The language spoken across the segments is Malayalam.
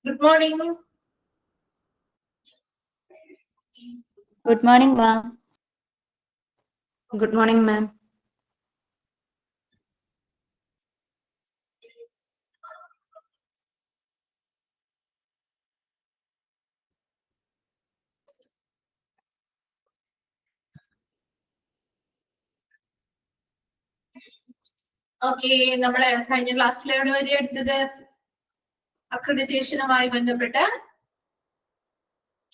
Good morning. Good morning, ma'am. Good morning, ma'am. Okay, നമ്മളെ കഴിഞ്ഞ ക്ലാസ്സിൽ എവിടെ വരെ എടുത്തത്? അക്രഡിറ്റേഷനുമായി ബന്ധപ്പെട്ട്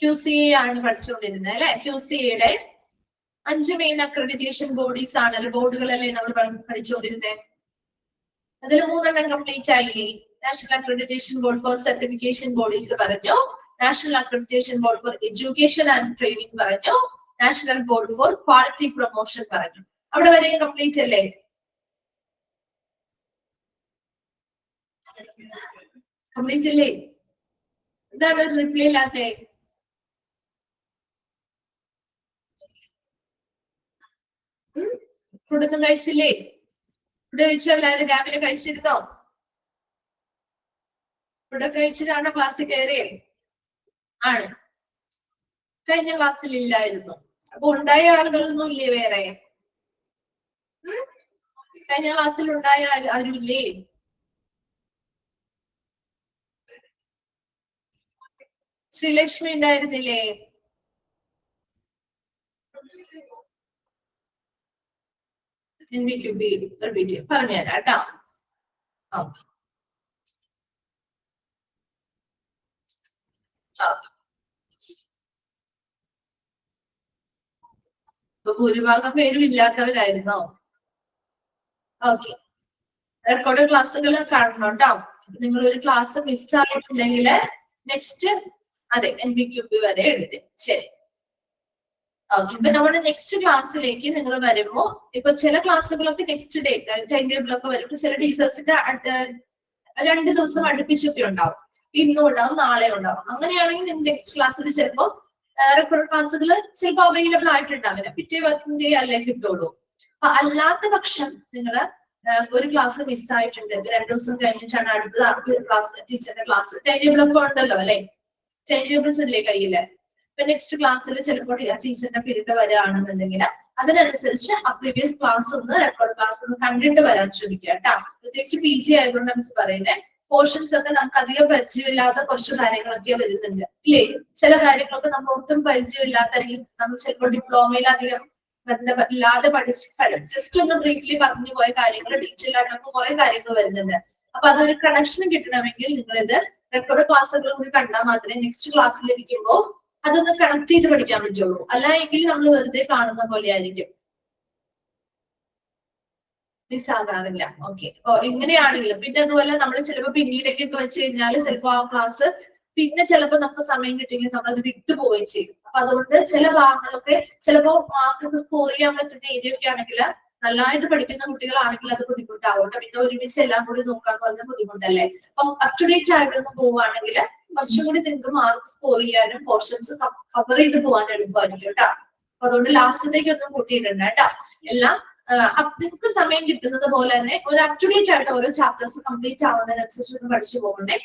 QCA ആണ് പഠിച്ചുകൊണ്ടിരുന്നത് അല്ലെ. QCAയുടെ 5 മെയിൻ അക്രഡിറ്റേഷൻ ബോഡീസ് ആണ്, ബോർഡുകളല്ലേ നമ്മൾ പഠിച്ചുകൊണ്ടിരുന്നത്. അതിൽ 3 കംപ്ലീറ്റ് ആയില്ലേ? National accreditation board for certification bodies പറഞ്ഞു, national accreditation board for education and training പറഞ്ഞു, national board for quality promotion പറഞ്ഞു. അവിടെ വരെ കംപ്ലീറ്റ് അല്ലേ? കംപ്ലീറ്റ് അല്ലേ? എന്താണ് റിപ്ലൈ ഇല്ലാത്തെ? ഫുഡൊന്നും കഴിച്ചില്ലേ? ഫുഡ് കഴിച്ചോ? എല്ലാവരും രാവിലെ കഴിച്ചിരുന്നോ? ഫുഡൊക്കെ കഴിച്ചിട്ടാണ് ക്ലാസ്സിൽ കയറിയേ? ആണ്. കഴിഞ്ഞ ക്ലാസ്സിൽ ഇല്ലായിരുന്നു. അപ്പൊ ഉണ്ടായ ആളുകളൊന്നും ഇല്ലേ വേറെ? കഴിഞ്ഞ ക്ലാസ്സിൽ ഉണ്ടായ ആരും ഇല്ലേ? ശ്രീലക്ഷ്മി ഉണ്ടായിരുന്നില്ലേ? പറഞ്ഞുതരാം കേട്ടോ. അപ്പൊ ഭൂരിഭാഗം പേരും ഇല്ലാത്തവരായിരുന്നോ? ഓക്കെ, റെക്കോർഡ് ക്ലാസ്സുകൾ കാണണം കേട്ടോ. നിങ്ങൾ ഒരു ക്ലാസ് മിസ്സായിട്ടുണ്ടെങ്കിൽ നെക്സ്റ്റ് അതെ NBQB വരെ എഴുതി. ശരി, ഓക്കെ. ഇപ്പൊ നമ്മുടെ നെക്സ്റ്റ് ക്ലാസ്സിലേക്ക് നിങ്ങൾ വരുമ്പോ ഇപ്പൊ ചില ക്ലാസ്സുകളൊക്കെ നെക്സ്റ്റ് ഡേ ടൈം ടേബിൾ ഒക്കെ വരും. ചില ടീച്ചേഴ്സിന്റെ 2 ദിവസം അടുപ്പിച്ചൊക്കെ ഉണ്ടാവും. ഇന്നും ഉണ്ടാവും, നാളെ ഉണ്ടാവും. അങ്ങനെയാണെങ്കിൽ നിങ്ങൾ നെക്സ്റ്റ് ക്ലാസ്സിൽ ചിലപ്പോ റെക്കോർഡ് ക്ലാസ്സുകൾ ചിലപ്പോൾ അവൈലബിൾ ആയിട്ടുണ്ടാവില്ല. പിറ്റേ വർക്കിംഗ് ഡേ അല്ലേ കിട്ടുള്ളൂ. അപ്പൊ അല്ലാത്ത പക്ഷം നിങ്ങൾ ഒരു ക്ലാസ് മിസ്സായിട്ടുണ്ട്, 2 ദിവസം കഴിഞ്ഞിട്ടാണ് അടുത്തത് ക്ലാസ് ടീച്ചറിന്റെ ക്ലാസ്. ടൈം ടേബിൾ ഒക്കെ ഉണ്ടല്ലോ അല്ലെ? ടൈം ടേബിൾസ് ഇല്ലേ കയ്യില്? ഇപ്പൊ നെക്സ്റ്റ് ക്ലാസ്സിൽ ചിലപ്പോൾ ടീച്ചറിന്റെ പീരീഡ് വരികയാണെന്നുണ്ടെങ്കിൽ അതിനനുസരിച്ച് ആ പ്രീവിയസ് ക്ലാസ് ഒന്ന് റെക്കോർഡ് ക്ലാസ് ഒന്ന് കണ്ടിട്ട് വരാൻ ശ്രമിക്കുക കേട്ടോ. പ്രത്യേകിച്ച് PG ആയതുകൊണ്ട് മിസ് പറയുന്നത് പോർഷൻസ് ഒക്കെ നമുക്ക് അധികം പരിചയമില്ലാത്ത കുറച്ച് കാര്യങ്ങളൊക്കെ വരുന്നുണ്ട് ഇല്ലേ? ചില കാര്യങ്ങളൊക്കെ നമ്മൾ ഒട്ടും പരിചയമില്ലാത്ത, അല്ലെങ്കിൽ നമ്മൾ ചിലപ്പോൾ ഡിപ്ലോമയിൽ അധികം ബന്ധമില്ലാതെ പഠിച്ചിട്ട് ജസ്റ്റ് ഒന്ന് ബ്രീഫ്ലി പറഞ്ഞു പോയ കാര്യങ്ങൾ ഡീറ്റെയിൽ ആയിട്ടൊക്കെ കുറെ കാര്യങ്ങൾ വരുന്നുണ്ട്. അപ്പൊ അതൊരു കണക്ഷൻ കിട്ടണമെങ്കിൽ നിങ്ങൾ ഇത് റെക്കോർഡ് ക്ലാസ്സുകൾ കൂടി കണ്ടാൽ മാത്രമേ നെക്സ്റ്റ് ക്ലാസ്സിലിരിക്കുമ്പോൾ അതൊന്ന് കണക്ട് ചെയ്ത് പഠിക്കാൻ പറ്റുള്ളൂ. അല്ല എങ്കിൽ നമ്മൾ വെറുതെ കാണുന്ന പോലെ ആയിരിക്കും, മിസ്സാകാറില്ല. ഓക്കെ, അപ്പൊ ഇങ്ങനെയാണെങ്കിലും പിന്നെ അതുപോലെ നമ്മൾ ചിലപ്പോൾ പിന്നീടൊക്കെ വെച്ച് കഴിഞ്ഞാൽ ചിലപ്പോൾ ആ ക്ലാസ് പിന്നെ ചിലപ്പോൾ നമുക്ക് സമയം കിട്ടിയെങ്കിൽ നമ്മൾ അത് വിട്ടുപോവുകയും ചെയ്യും. അപ്പൊ അതുകൊണ്ട് ചില ഭാഗങ്ങളൊക്കെ ചിലപ്പോൾ മാർക്ക് സ്കോർ ചെയ്യാൻ പറ്റുന്ന ഏരിയ ഒക്കെ ആണെങ്കിൽ നല്ലതായിട്ട് പഠിക്കുന്ന കുട്ടികളാണെങ്കിൽ അത് ബുദ്ധിമുട്ടാവും. പിന്നെ ഒരുമിച്ച് എല്ലാം കൂടി നോക്കാൻ പറഞ്ഞ ബുദ്ധിമുട്ടല്ലേ. അപ്പൊ അപ് ടു ഡേറ്റ് ആയിട്ടൊന്ന് പോവുകയാണെങ്കിൽ കുറച്ചും കൂടി നിങ്ങൾക്ക് മാർക്ക് സ്കോർ ചെയ്യാനും പോർഷൻസ് കവർ ചെയ്ത് പോകാൻ എളുപ്പമായിരിക്കും കേട്ടോ. അപ്പൊ അതുകൊണ്ട് ലാസ്റ്റത്തേക്ക് ഒന്നും കൂട്ടിയിട്ടുണ്ട് കേട്ടോ. എല്ലാം നിങ്ങൾക്ക് സമയം കിട്ടുന്നത് പോലെ തന്നെ ഒരു അപ് ടു ഡേറ്റ് ആയിട്ട് ഓരോ ചാപ്റ്റേഴ്സ് കംപ്ലീറ്റ് ആവുന്നതിനനുസരിച്ച് ഒന്ന് പഠിച്ചു പോകണ്ടേ.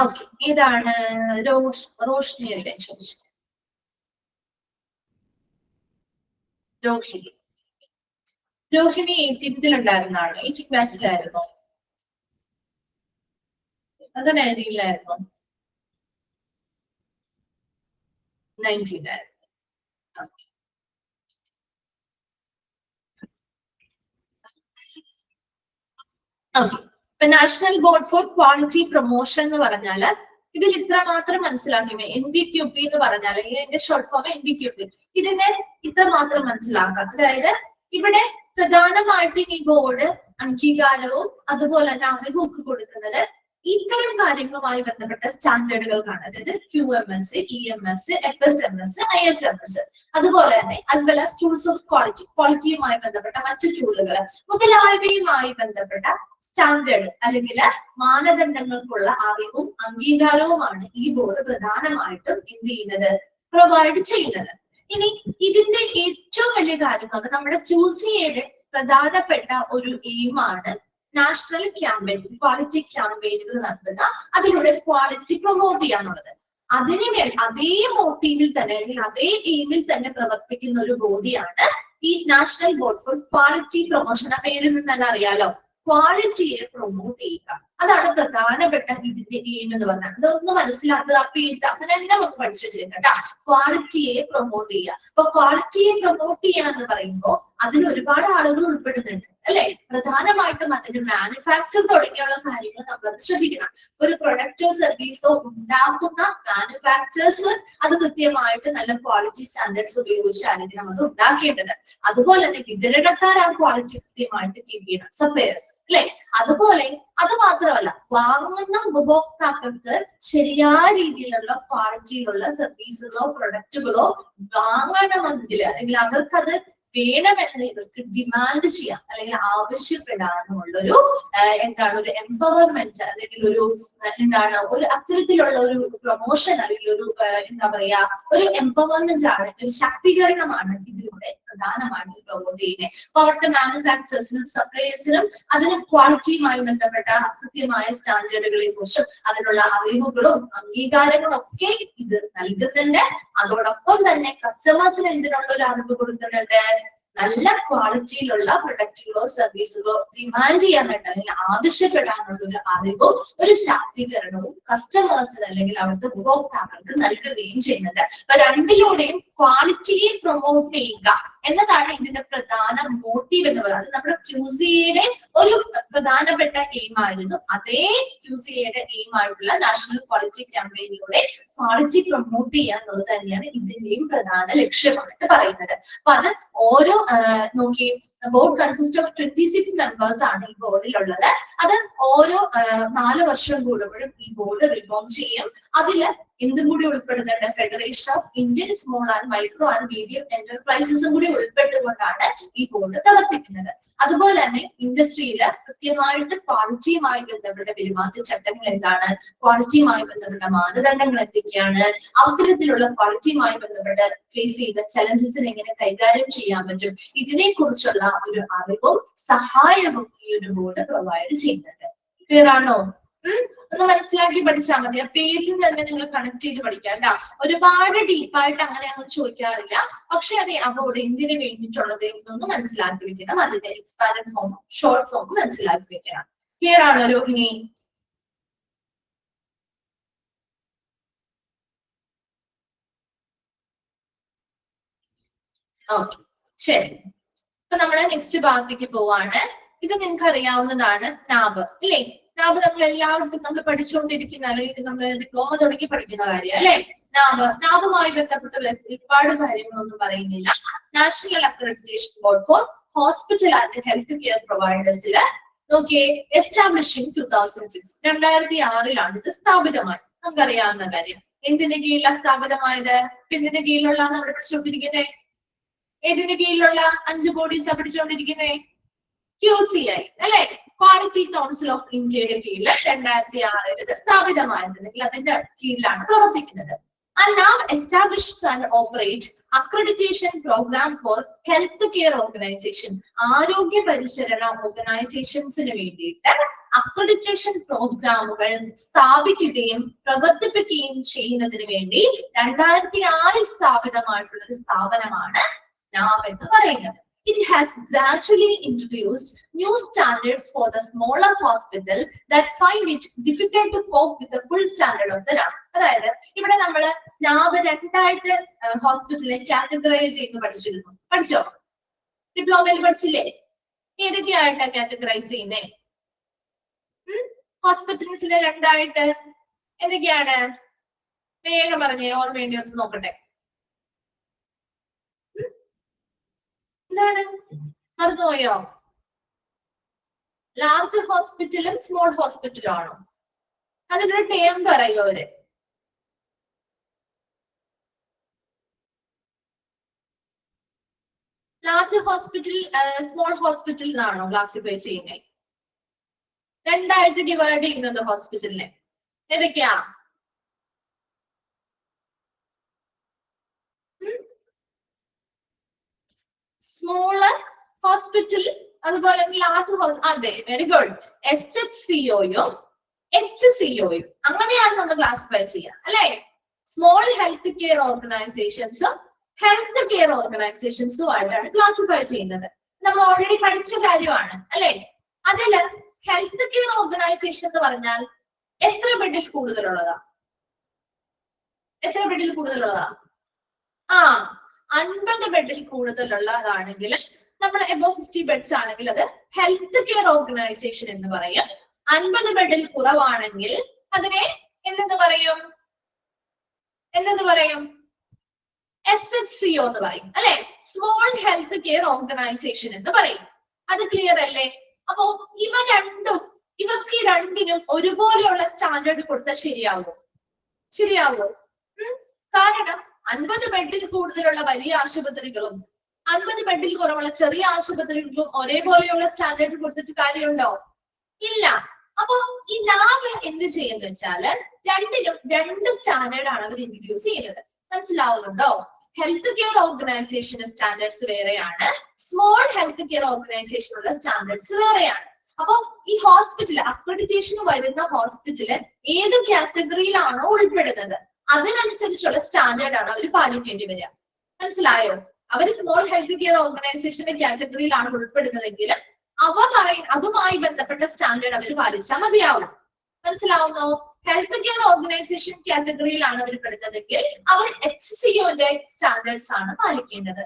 ഓക്കെ, ഇതാണ് റോഷ്നി അല്ലേ ചോദിച്ചത്? രോഹിണി 18th ഉണ്ടായിരുന്നാണ്. 18th ബാച്ചിലായിരുന്നോ? അത് 19-ലായിരുന്നോ? 19-ലായിരുന്നു. ഓക്കെ, ഇപ്പൊ national board for quality promotion എന്ന് പറഞ്ഞാല് ഇതിൽ ഇത്ര മാത്രം മനസ്സിലാക്കിയേ. NBQP എന്ന് പറഞ്ഞാൽ ഇതിന്റെ ഷോർട്ട് ഫോം NBQP. ഇതിനെ ഇത്ര മാത്രം മനസ്സിലാക്കാം. അതായത് ഇവിടെ പ്രധാനമായിട്ടും ഈ ബോർഡ് അംഗീകാരവും അതുപോലെ തന്നെ അറിവൊക്കെ കൊടുക്കുന്നത് ഇത്തരം കാര്യങ്ങളുമായി ബന്ധപ്പെട്ട സ്റ്റാൻഡേർഡുകൾക്കാണ്. അതായത് QMS, EMS, FSMS, ISMS, അതുപോലെ തന്നെ as well as tools of ക്വാളിറ്റിയുമായി ബന്ധപ്പെട്ട മറ്റു ടൂളുകൾ മുതലായവയുമായി ബന്ധപ്പെട്ട സ്റ്റാൻഡേർഡ് അല്ലെങ്കിൽ മാനദണ്ഡങ്ങൾക്കുള്ള അറിവും അംഗീകാരവുമാണ് ഈ ബോർഡ് പ്രധാനമായിട്ടും എന്ത് ചെയ്യുന്നത്? പ്രൊവൈഡ് ചെയ്യുന്നത്. ഇനി ഇതിന്റെ ഏറ്റവും വലിയ കാര്യം എന്ന് പറഞ്ഞാൽ നമ്മുടെ QCA പ്രധാനപ്പെട്ട ഒരു എയിമാണ് നാഷണൽ ക്യാമ്പയിൻ, ക്വാളിറ്റി ക്യാമ്പയിനുകൾ നടത്തുക, അതിലൂടെ ക്വാളിറ്റി പ്രൊമോട്ട് ചെയ്യാന്നുള്ളത്. അതിന് അതേ മോട്ടീവിൽ തന്നെ അല്ലെങ്കിൽ അതേ എയിമിൽ തന്നെ പ്രവർത്തിക്കുന്ന ഒരു ബോഡിയാണ് ഈ national board for quality promotion. ആ പേരിൽ നിന്ന് തന്നെ അറിയാലോ, ക്വാളിറ്റിയെ പ്രൊമോട്ട് ചെയ്യുക. അതാണ് പ്രധാനപ്പെട്ട ഇതിന്റെ എയിം എന്ന് പറഞ്ഞാൽ. ഇതൊന്ന് മനസ്സിലാക്കുക, ആ പേര് അങ്ങനെ തന്നെ നമുക്ക് പഠിച്ചു വെച്ചേക്കട്ടാ. ക്വാളിറ്റിയെ പ്രൊമോട്ട് ചെയ്യുക. അപ്പൊ ക്വാളിറ്റിയെ പ്രൊമോട്ട് ചെയ്യുക എന്ന് പറയുമ്പോൾ അതിൽ ഒരുപാട് ആളുകൾ ഉൾപ്പെടുന്നുണ്ട് അല്ലെ. പ്രധാനമായിട്ടും അതിന്റെ മാനുഫാക്ചർ തുടങ്ങിയുള്ള കാര്യങ്ങൾ നമ്മൾ ശ്രദ്ധിക്കണം. ഒരു പ്രൊഡക്റ്റോ സർവീസോ ഉണ്ടാക്കുന്ന മാനുഫാക്ചേഴ്സ് അത് കൃത്യമായിട്ട് നല്ല ക്വാളിറ്റി സ്റ്റാൻഡേർഡ്സ് ഉപയോഗിച്ചായിരിക്കും നമ്മൾ ഉണ്ടാക്കേണ്ടത്. അതുപോലെ തന്നെ വിതരണക്കാർ ആ ക്വാളിറ്റി കൃത്യമായിട്ട് കീപ് ചെയ്യണം, സപ്ലയേഴ്സ് അല്ലെ. അതുപോലെ അത് മാത്രമല്ല, വാങ്ങുന്ന ഉപഭോക്താക്കൾക്ക് ശരിയായ രീതിയിലുള്ള ക്വാളിറ്റിയിലുള്ള സർവീസുകളോ പ്രൊഡക്റ്റുകളോ വാങ്ങണമെങ്കിൽ അല്ലെങ്കിൽ അവർക്കത് വേണമെന്ന് ഇവർക്ക് ഡിമാൻഡ് ചെയ്യാം അല്ലെങ്കിൽ ആവശ്യപ്പെടാനുമുള്ളൊരു എന്താണ് ഒരു എംപവർമെന്റ് അല്ലെങ്കിൽ ഒരു എന്താണ് ഒരു അത്തരത്തിലുള്ള ഒരു പ്രൊമോഷൻ അല്ലെങ്കിൽ ഒരു എന്താ പറയാ ഒരു എംപവർമെന്റ് ആണ്, ഒരു ശാക്തീകരണമാണ് ഇതിലൂടെ പ്രധാനമായിട്ടും പ്രൊമോട്ട് ചെയ്യുന്നത്. അപ്പൊ അവരുടെ മാനുഫാക്ചേഴ്സിനും സപ്ലയേഴ്സിനും അതിന് ക്വാളിറ്റിയുമായി ബന്ധപ്പെട്ട കൃത്യമായ സ്റ്റാൻഡേർഡുകളെ കുറിച്ചും അതിനുള്ള അറിവുകളും അംഗീകാരങ്ങളും ഒക്കെ ഇത് നൽകുന്നുണ്ട്. അതോടൊപ്പം തന്നെ കസ്റ്റമേഴ്സിന് എന്തിനുള്ള ഒരു അറിവ് കൊടുക്കുന്നുണ്ട്, നല്ല ക്വാളിറ്റിയിലുള്ള പ്രൊഡക്റ്റുകളോ സർവീസുകളോ ഡിമാൻഡ് ചെയ്യാനായിട്ട് അല്ലെങ്കിൽ ആവശ്യപ്പെടാനുള്ള ഒരു അറിവും ഒരു ശാക്തീകരണവും കസ്റ്റമേഴ്സിന് അല്ലെങ്കിൽ അവിടുത്തെ ഉപഭോക്താക്കൾക്ക് നൽകുകയും ചെയ്യുന്നുണ്ട്. അപ്പൊ രണ്ടിലൂടെയും ക്വാളിറ്റിയെ പ്രൊമോട്ട് ചെയ്യുക എന്നതാണ് ഇതിന്റെ പ്രധാന മോട്ടീവ് എന്ന് പറയുന്നത്. നമ്മുടെ QCA ഒരു പ്രധാനപ്പെട്ട എയിം ആയിരുന്നു. അതേ QCA എയിം ആയിട്ടുള്ള നാഷണൽ ക്വാളിറ്റി ക്യാമ്പയിനിലൂടെ ക്വാളിറ്റി പ്രൊമോട്ട് ചെയ്യുക എന്നുള്ളത് തന്നെയാണ് ഇതിന്റെയും പ്രധാന ലക്ഷ്യമായിട്ട് പറയുന്നത്. അപ്പൊ അത് ഓരോ നോക്കി ബോർഡ് കൺസിസ്റ്റ് ഓഫ് 26 മെമ്പേഴ്സ് ആണ് ഈ ബോർഡിലുള്ളത്. അത് ഓരോ 4 വർഷം കൂടുമ്പോഴും ഈ ബോർഡ് റിഫോം ചെയ്യും. അതില് എന്തും കൂടി ഉൾപ്പെടുന്നുണ്ട്, federation of Indian small and micro and medium എന്റർപ്രൈസസും കൂടി ഉൾപ്പെട്ടുകൊണ്ടാണ് ഈ ബോർഡ് പ്രവർത്തിക്കുന്നത്. അതുപോലെ തന്നെ ഇൻഡസ്ട്രിയിൽ കൃത്യമായിട്ട് ക്വാളിറ്റിയുമായി ബന്ധപ്പെട്ട പെരുമാറ്റച്ചട്ടങ്ങൾ എന്താണ്, ക്വാളിറ്റിയുമായി ബന്ധപ്പെട്ട മാനദണ്ഡങ്ങൾ എന്തൊക്കെയാണ്, അത്തരത്തിലുള്ള ക്വാളിറ്റിയുമായി ബന്ധപ്പെട്ട് ഫേസ് ചെയ്ത ചലഞ്ചസിനെ എങ്ങനെ കൈകാര്യം ചെയ്യാൻ പറ്റും, ഇതിനെ കുറിച്ചുള്ള ഒരു അറിവും സഹായവും ഈ ഒരു ബോർഡ് പ്രൊവൈഡ് ചെയ്യുന്നുണ്ട്. ക്ലിയർ ആണോ? ഒന്ന് മനസ്സിലാക്കി പഠിച്ചാൽ മതി. ആ പേരിൽ തന്നെ നിങ്ങൾ കണക്ട് ചെയ്ത് പഠിക്കാം കേട്ടോ. ഒരുപാട് ഡീപ്പായിട്ട് അങ്ങനെ അങ്ങ് ചോദിക്കാറില്ല. പക്ഷെ അതെ അവിടെ എന്തിനു വേണ്ടിയിട്ടുള്ളത് എന്നൊന്ന് മനസ്സിലാക്കി വെക്കണം. അതിന്റെ എക്സ്പാൻഡ് ഫോം ഷോർട്ട് ഫോം മനസ്സിലാക്കി വെക്കണം. ക്ലിയർ ആണോ രോഹിണി? ഓക്കെ, ശരി. അപ്പൊ നമ്മള് നെക്സ്റ്റ് ഭാഗത്തേക്ക് പോവാണ്. ഇത് നിങ്ങൾക്ക് അറിയാവുന്നതാണ് നാബ് അല്ലേ. നാബ് നമ്മൾ എല്ലാവർക്കും നമ്മൾ പഠിച്ചുകൊണ്ടിരിക്കുന്ന അല്ലെങ്കിൽ നമ്മൾ ഡിപ്ലോമ തുടങ്ങി പഠിക്കുന്ന കാര്യം അല്ലെ. നാബുമായി ബന്ധപ്പെട്ട ഒരുപാട് കാര്യങ്ങളൊന്നും പറയുന്നില്ല. National accreditation board for hospital and health care പ്രൊവൈഡേഴ്സില് നോക്കിയേ, എസ്റ്റാബ്ലിഷിംഗ് 2006 2006 ഇത് സ്ഥാപിതമായി. നമുക്കറിയാവുന്ന കാര്യം. എന്തിന്റെ കീഴിലാണ് സ്ഥാപിതമായത്? എന്തിന്റെ കീഴിലുള്ള നമ്മൾ പഠിച്ചുകൊണ്ടിരിക്കുന്നത്? ഏതിന്റെ കീഴിലുള്ള 5 ബോഡീസാ പഠിച്ചുകൊണ്ടിരിക്കുന്നത്? QCI അല്ലെ, ക്വാളിറ്റി കൗൺസിൽ ഓഫ് ഇന്ത്യയുടെ കീഴിൽ 2006 ഇത് സ്ഥാപിതമായിട്ടുണ്ടെങ്കിൽ അതിന്റെ കീഴിലാണ് പ്രവർത്തിക്കുന്നത്. And now establishes and operate accreditation program for health care organization. ആരോഗ്യ പരിചരണ ഓർഗനൈസേഷൻസിന് വേണ്ടിയിട്ട് അക്രഡിറ്റേഷൻ പ്രോഗ്രാമുകൾ സ്ഥാപിക്കുകയും പ്രവർത്തിപ്പിക്കുകയും ചെയ്യുന്നതിന് വേണ്ടി 2006 സ്ഥാപിതമായിട്ടുള്ള ഒരു സ്ഥാപനമാണ് NAB എന്ന് പറയുന്നത്. It has gradually introduced new standards for the smaller hospital that find it difficult to cope with the full standard of the NAB. അതായത് ഇവിടെ നമ്മൾ NAB രണ്ടായിട്ട് ഹോസ്പിറ്റലിനെ കാറ്റഗറൈസ് ചെയ്ത് പഠിച്ചിരുന്നു. പഠിച്ചോ? ഡിപ്ലോമയിൽ പഠിച്ചില്ലേ? ഏതൊക്കെയായിട്ടാ കാറ്റഗറൈസ് ചെയ്യുന്നേ? ഹോസ്പിറ്റൽസിനെ രണ്ടായിട്ട് എന്തൊക്കെയാണ്? വേഗം പറഞ്ഞേ, ഓർമ്മേണ്ടി ഒന്ന് നോക്കട്ടെ. എന്താണ്? മറന്നുപോയോ? ലാർജ് ഹോസ്പിറ്റലും സ്മോൾ ഹോസ്പിറ്റലും ആണോ? അതിനൊരു ടേം പറയോ അവര്? ലാർജ് ഹോസ്പിറ്റൽ സ്മോൾ ഹോസ്പിറ്റൽ എന്നാണോ ക്ലാസിഫൈ ചെയ്യുന്നത്? രണ്ടായിട്ട് ഡിവൈഡ് ചെയ്യുന്നുണ്ട് ഹോസ്പിറ്റലിനെ. ഏതൊക്കെയാ? സ്മോളർ ഹോസ്പിറ്റൽ, അതുപോലെ ലാർജ് അതെ, വെരി ഗുഡ്. SHCOയും HCOയും അങ്ങനെയാണ് നമ്മൾ ക്ലാസിഫൈ ചെയ്യുക അല്ലെ. സ്മോൾ ഹെൽത്ത് കെയർ ഓർഗനൈസേഷൻസും ഹെൽത്ത് കെയർ ഓർഗനൈസേഷൻസും ആയിട്ടാണ് ക്ലാസിഫൈ ചെയ്യുന്നത്. നമ്മൾ ഓൾറെഡി പഠിച്ച കാര്യമാണ് അല്ലെ. അതില് ഹെൽത്ത് കെയർ ഓർഗനൈസേഷൻ എന്ന് പറഞ്ഞാൽ എത്ര ബെഡിൽ കൂടുതലുള്ളതാ? എത്ര ബെഡിൽ കൂടുതലുള്ളതാ? 50 ബെഡിൽ കൂടുതലുള്ളതാണെങ്കിൽ നമ്മൾ എബോവ് 50 ബെഡ്സ് ആണെങ്കിൽ അത് ഹെൽത്ത് കെയർ ഓർഗനൈസേഷൻ എന്ന് പറയും. 50 ബെഡിൽ കുറവാണെങ്കിൽ അതിനെ എന്തെന്ന് പറയും? SHCO എന്ന് പറയും അല്ലെ. സ്മോൾ ഹെൽത്ത് കെയർ ഓർഗനൈസേഷൻ എന്ന് പറയും. അത് ക്ലിയർ അല്ലേ? അപ്പോ ഇവർക്ക് രണ്ടിനും ഒരുപോലെയുള്ള സ്റ്റാൻഡേർഡ് കൊടുത്താൽ ശരിയാവോ? കാരണം 50 ബെഡിൽ കൂടുതലുള്ള വലിയ ആശുപത്രികളും 50 ബെഡിൽ കുറവുള്ള ചെറിയ ആശുപത്രികൾക്കും ഒരേപോലെയുള്ള സ്റ്റാൻഡേർഡ് കൊടുത്തിട്ട് കാര്യമുണ്ടോ? ഇല്ല. അപ്പോ ഈ നാവ് എന്ത് ചെയ്യുന്ന വെച്ചാല് രണ്ടിനും 2 സ്റ്റാൻഡേർഡ് ആണ് അവർ ഇൻട്രൊഡ്യൂസ് ചെയ്യുന്നത്. മനസ്സിലാവുന്നുണ്ടോ? ഹെൽത്ത് കെയർ ഓർഗനൈസേഷന് സ്റ്റാൻഡേർഡ്സ് വേറെയാണ്, സ്മോൾ ഹെൽത്ത് കെയർ ഓർഗനൈസേഷനുള്ള സ്റ്റാൻഡേർഡ്സ് വേറെയാണ്. അപ്പൊ ഈ ഹോസ്പിറ്റൽ അക്രഡിറ്റേഷൻ വരുന്ന ഹോസ്പിറ്റല് ഏത് കാറ്റഗറിയിലാണോ ഉൾപ്പെടുന്നത് അതിനനുസരിച്ചുള്ള സ്റ്റാൻഡേർഡ് ആണ് അവർ പാലിക്കേണ്ടി വരിക. മനസ്സിലായോ? അവർ സ്മോൾ ഹെൽത്ത് കെയർ ഓർഗനൈസേഷന്റെ കാറ്റഗറിയിലാണ് ഉൾപ്പെടുന്നതെങ്കിൽ അതുമായി ബന്ധപ്പെട്ട സ്റ്റാൻഡേർഡ് അവർ പാലിച്ചാൽ മതിയാവും. മനസ്സിലാവുന്നോ? ഹെൽത്ത് കെയർ ഓർഗനൈസേഷൻ കാറ്റഗറിയിലാണ് അവർ പെടുന്നതെങ്കിൽ അവർ HCOന്റെ സ്റ്റാൻഡേർഡ്സ് ആണ് പാലിക്കേണ്ടത്.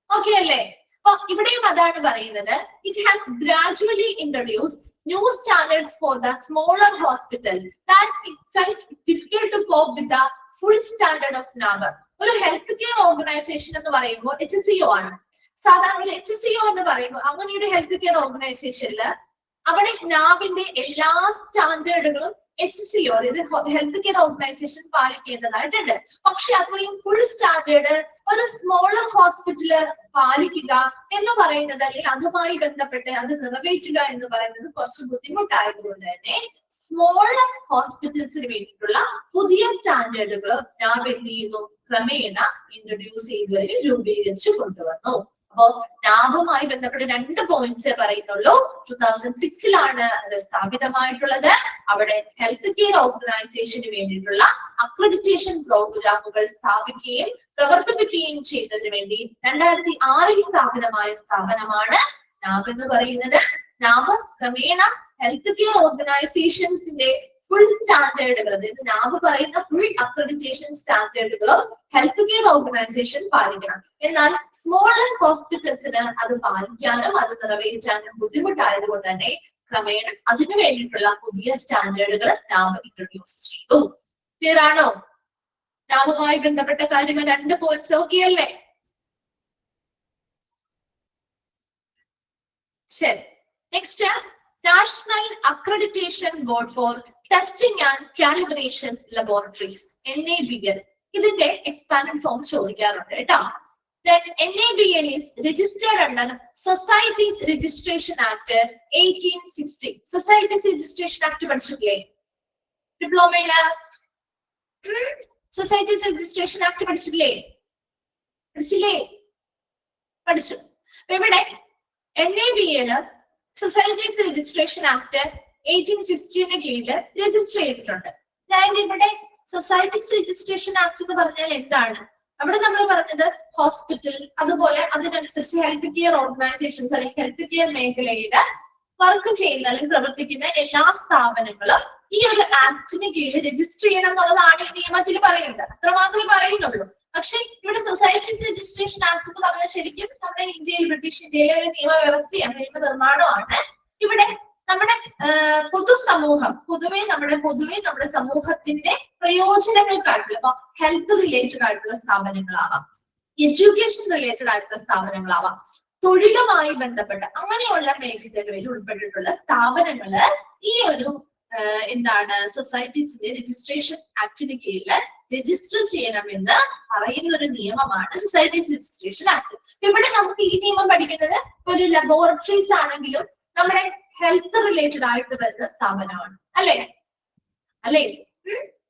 ഓക്കെ അല്ലേ? അപ്പൊ ഇവിടെയും അതാണ് പറയുന്നത്. It has gradually introduced new standards for the smaller hospital that it felt difficult to cope with the full standard of NABH. ഒരു ഹെൽത്ത് കെയർ ഓർഗനൈസേഷൻ എന്ന് പറയുമ്പോൾ HCO ആണ്. സാധാരണ ഒരു HCO എന്ന് പറയുമ്പോൾ അങ്ങനെ ഒരു ഹെൽത്ത് കെയർ ഓർഗനൈസേഷനിൽ അവിടെ നാബിന്റെ എല്ലാ സ്റ്റാൻഡേർഡുകളും HCO ഹെൽത്ത് കെയർ ഓർഗനൈസേഷൻ പാലിക്കേണ്ടതായിട്ടുണ്ട്. പക്ഷെ അത്രയും ഫുൾ സ്റ്റാൻഡേർഡ് ഒരു സ്മോളർ ഹോസ്പിറ്റല് പാലിക്കുക എന്ന് പറയുന്നത് അല്ലെങ്കിൽ അതുമായി ബന്ധപ്പെട്ട് അത് നിറവേറ്റുക എന്ന് പറയുന്നത് കുറച്ച് ബുദ്ധിമുട്ടായതുകൊണ്ട് തന്നെ സ്മോളർ ഹോസ്പിറ്റൽസിന് വേണ്ടിയിട്ടുള്ള പുതിയ സ്റ്റാൻഡേർഡുകൾ നാബ് എന്ത് ചെയ്യുന്നു? ക്രമേണ ഇൻട്രൊഡ്യൂസ് ചെയ്തവരെ രൂപീകരിച്ചു കൊണ്ടുവന്നു. അപ്പോ നാബുമായി ബന്ധപ്പെട്ട് 2 പോയിന്റ്സ് പറയുന്നുള്ളൂ. 2006 അത് സ്ഥാപിതമായിട്ടുള്ളത്. അവിടെ ഹെൽത്ത് കെയർ ഓർഗനൈസേഷന് വേണ്ടിയിട്ടുള്ള അക്രഡിറ്റേഷൻ പ്രോഗ്രാമുകൾ സ്ഥാപിക്കുകയും പ്രവർത്തിപ്പിക്കുകയും ചെയ്തതിനു വേണ്ടി 2006 സ്ഥാപിതമായ സ്ഥാപനമാണ് നാബ് എന്ന് പറയുന്നത്. നാബ് ക്രമേണ ഹെൽത്ത് കെയർ ഓർഗനൈസേഷൻസിന്റെ ഫുൾ സ്റ്റാൻഡേർഡുകൾ, അതായത് നാബ് പറയുന്ന ഫുൾ അക്രഡിറ്റേഷൻ സ്റ്റാൻഡേർഡുകളും ഹെൽത്ത് കെയർ ഓർഗനൈസേഷൻ പാലിക്കണം. എന്നാൽ സ്മോളർ ഹോസ്പിറ്റൽസിന് അത് പാലിക്കാനും അത് നിറവേറ്റാനും ബുദ്ധിമുട്ടായതുകൊണ്ട് തന്നെ ക്രമേണ അതിനു വേണ്ടിയിട്ടുള്ള പുതിയ സ്റ്റാൻഡേർഡുകൾ നാബ് ഇൻട്രൊഡ്യൂസ് ചെയ്തു. ക്ലിയർ ആണോ? നാബുമായി ബന്ധപ്പെട്ട കാര്യങ്ങൾ 2 പോയിന്റ്സ് ഓക്കെ അല്ലേ? ശരി. Next, national accreditation board for testing and calibration laboratories, NABL. ഇതിന്റെ എക്സ്പാൻഡഡ് ഫോം ചോദിക്കാറുണ്ട് കേട്ടോ. Then NABL is registered under Societies Registration Act 1860. Societies Registration Act പഠിച്ചില്ലേ? ഡിപ്ലോമയില് Societies Registration Act പഠിച്ചില്ലേ? പഠിച്ചു. അപ്പൊ ഇവിടെ NABL Societies Registration Act 1860 കീഴിൽ രജിസ്റ്റർ ചെയ്തിട്ടുണ്ട്. അതായത് ഇവിടെ സൊസൈറ്റീസ് രജിസ്ട്രേഷൻ ആക്ട് എന്ന് പറഞ്ഞാൽ എന്താണ്? അവിടെ നമ്മൾ പറഞ്ഞത് ഹോസ്പിറ്റൽ, അതുപോലെ അതിനനുസരിച്ച് ഹെൽത്ത് കെയർ ഓർഗനൈസേഷൻസ് അല്ലെങ്കിൽ ഹെൽത്ത് കെയർ മേഖലയിൽ വർക്ക് ചെയ്യുന്ന അല്ലെങ്കിൽ പ്രവർത്തിക്കുന്ന എല്ലാ സ്ഥാപനങ്ങളും ഈ ഒരു ആക്ടിന് കീഴിൽ രജിസ്റ്റർ ചെയ്യണം എന്നുള്ളതാണ് ഈ നിയമത്തിൽ പറയുന്നത്. അത്രമാത്രമേ പറയുന്നുള്ളൂ. പക്ഷെ ഇവിടെ സൊസൈറ്റീസ് രജിസ്ട്രേഷൻ ആക്ട് എന്ന് പറഞ്ഞാൽ ശരിക്കും നമ്മുടെ ഇന്ത്യയിൽ, ബ്രിട്ടീഷ് ഇന്ത്യയിലെ ഒരു നിയമവ്യവസ്ഥയാണ്, നിയമനിർമ്മാണമാണ്. ഇവിടെ നമ്മുടെ പൊതുവെ നമ്മുടെ സമൂഹത്തിന്റെ പ്രയോജനങ്ങൾക്കായിട്ടുള്ള, ഇപ്പൊ ഹെൽത്ത് റിലേറ്റഡ് ആയിട്ടുള്ള സ്ഥാപനങ്ങളാവാം, എഡ്യൂക്കേഷൻ റിലേറ്റഡ് ആയിട്ടുള്ള സ്ഥാപനങ്ങളാവാം, തൊഴിലുമായി ബന്ധപ്പെട്ട അങ്ങനെയുള്ള മേഖലകളിൽ ഉൾപ്പെട്ടിട്ടുള്ള സ്ഥാപനങ്ങള് ഈ ഒരു സൊസൈറ്റീസിന്റെ രജിസ്ട്രേഷൻ ആക്ടിന് കീഴിൽ രജിസ്റ്റർ ചെയ്യണമെന്ന് പറയുന്ന ഒരു നിയമമാണ് സൊസൈറ്റീസ് രജിസ്ട്രേഷൻ ആക്ട്. ഇവിടെ നമുക്ക് ഈ നിയമം പഠിക്കുന്നത് ഒരു ലബോറട്ടറീസ് ആണെങ്കിലും നമ്മുടെ ഹെൽത്ത് റിലേറ്റഡ് ആയിട്ട് വരുന്ന സ്ഥാപനമാണ് അല്ലേ?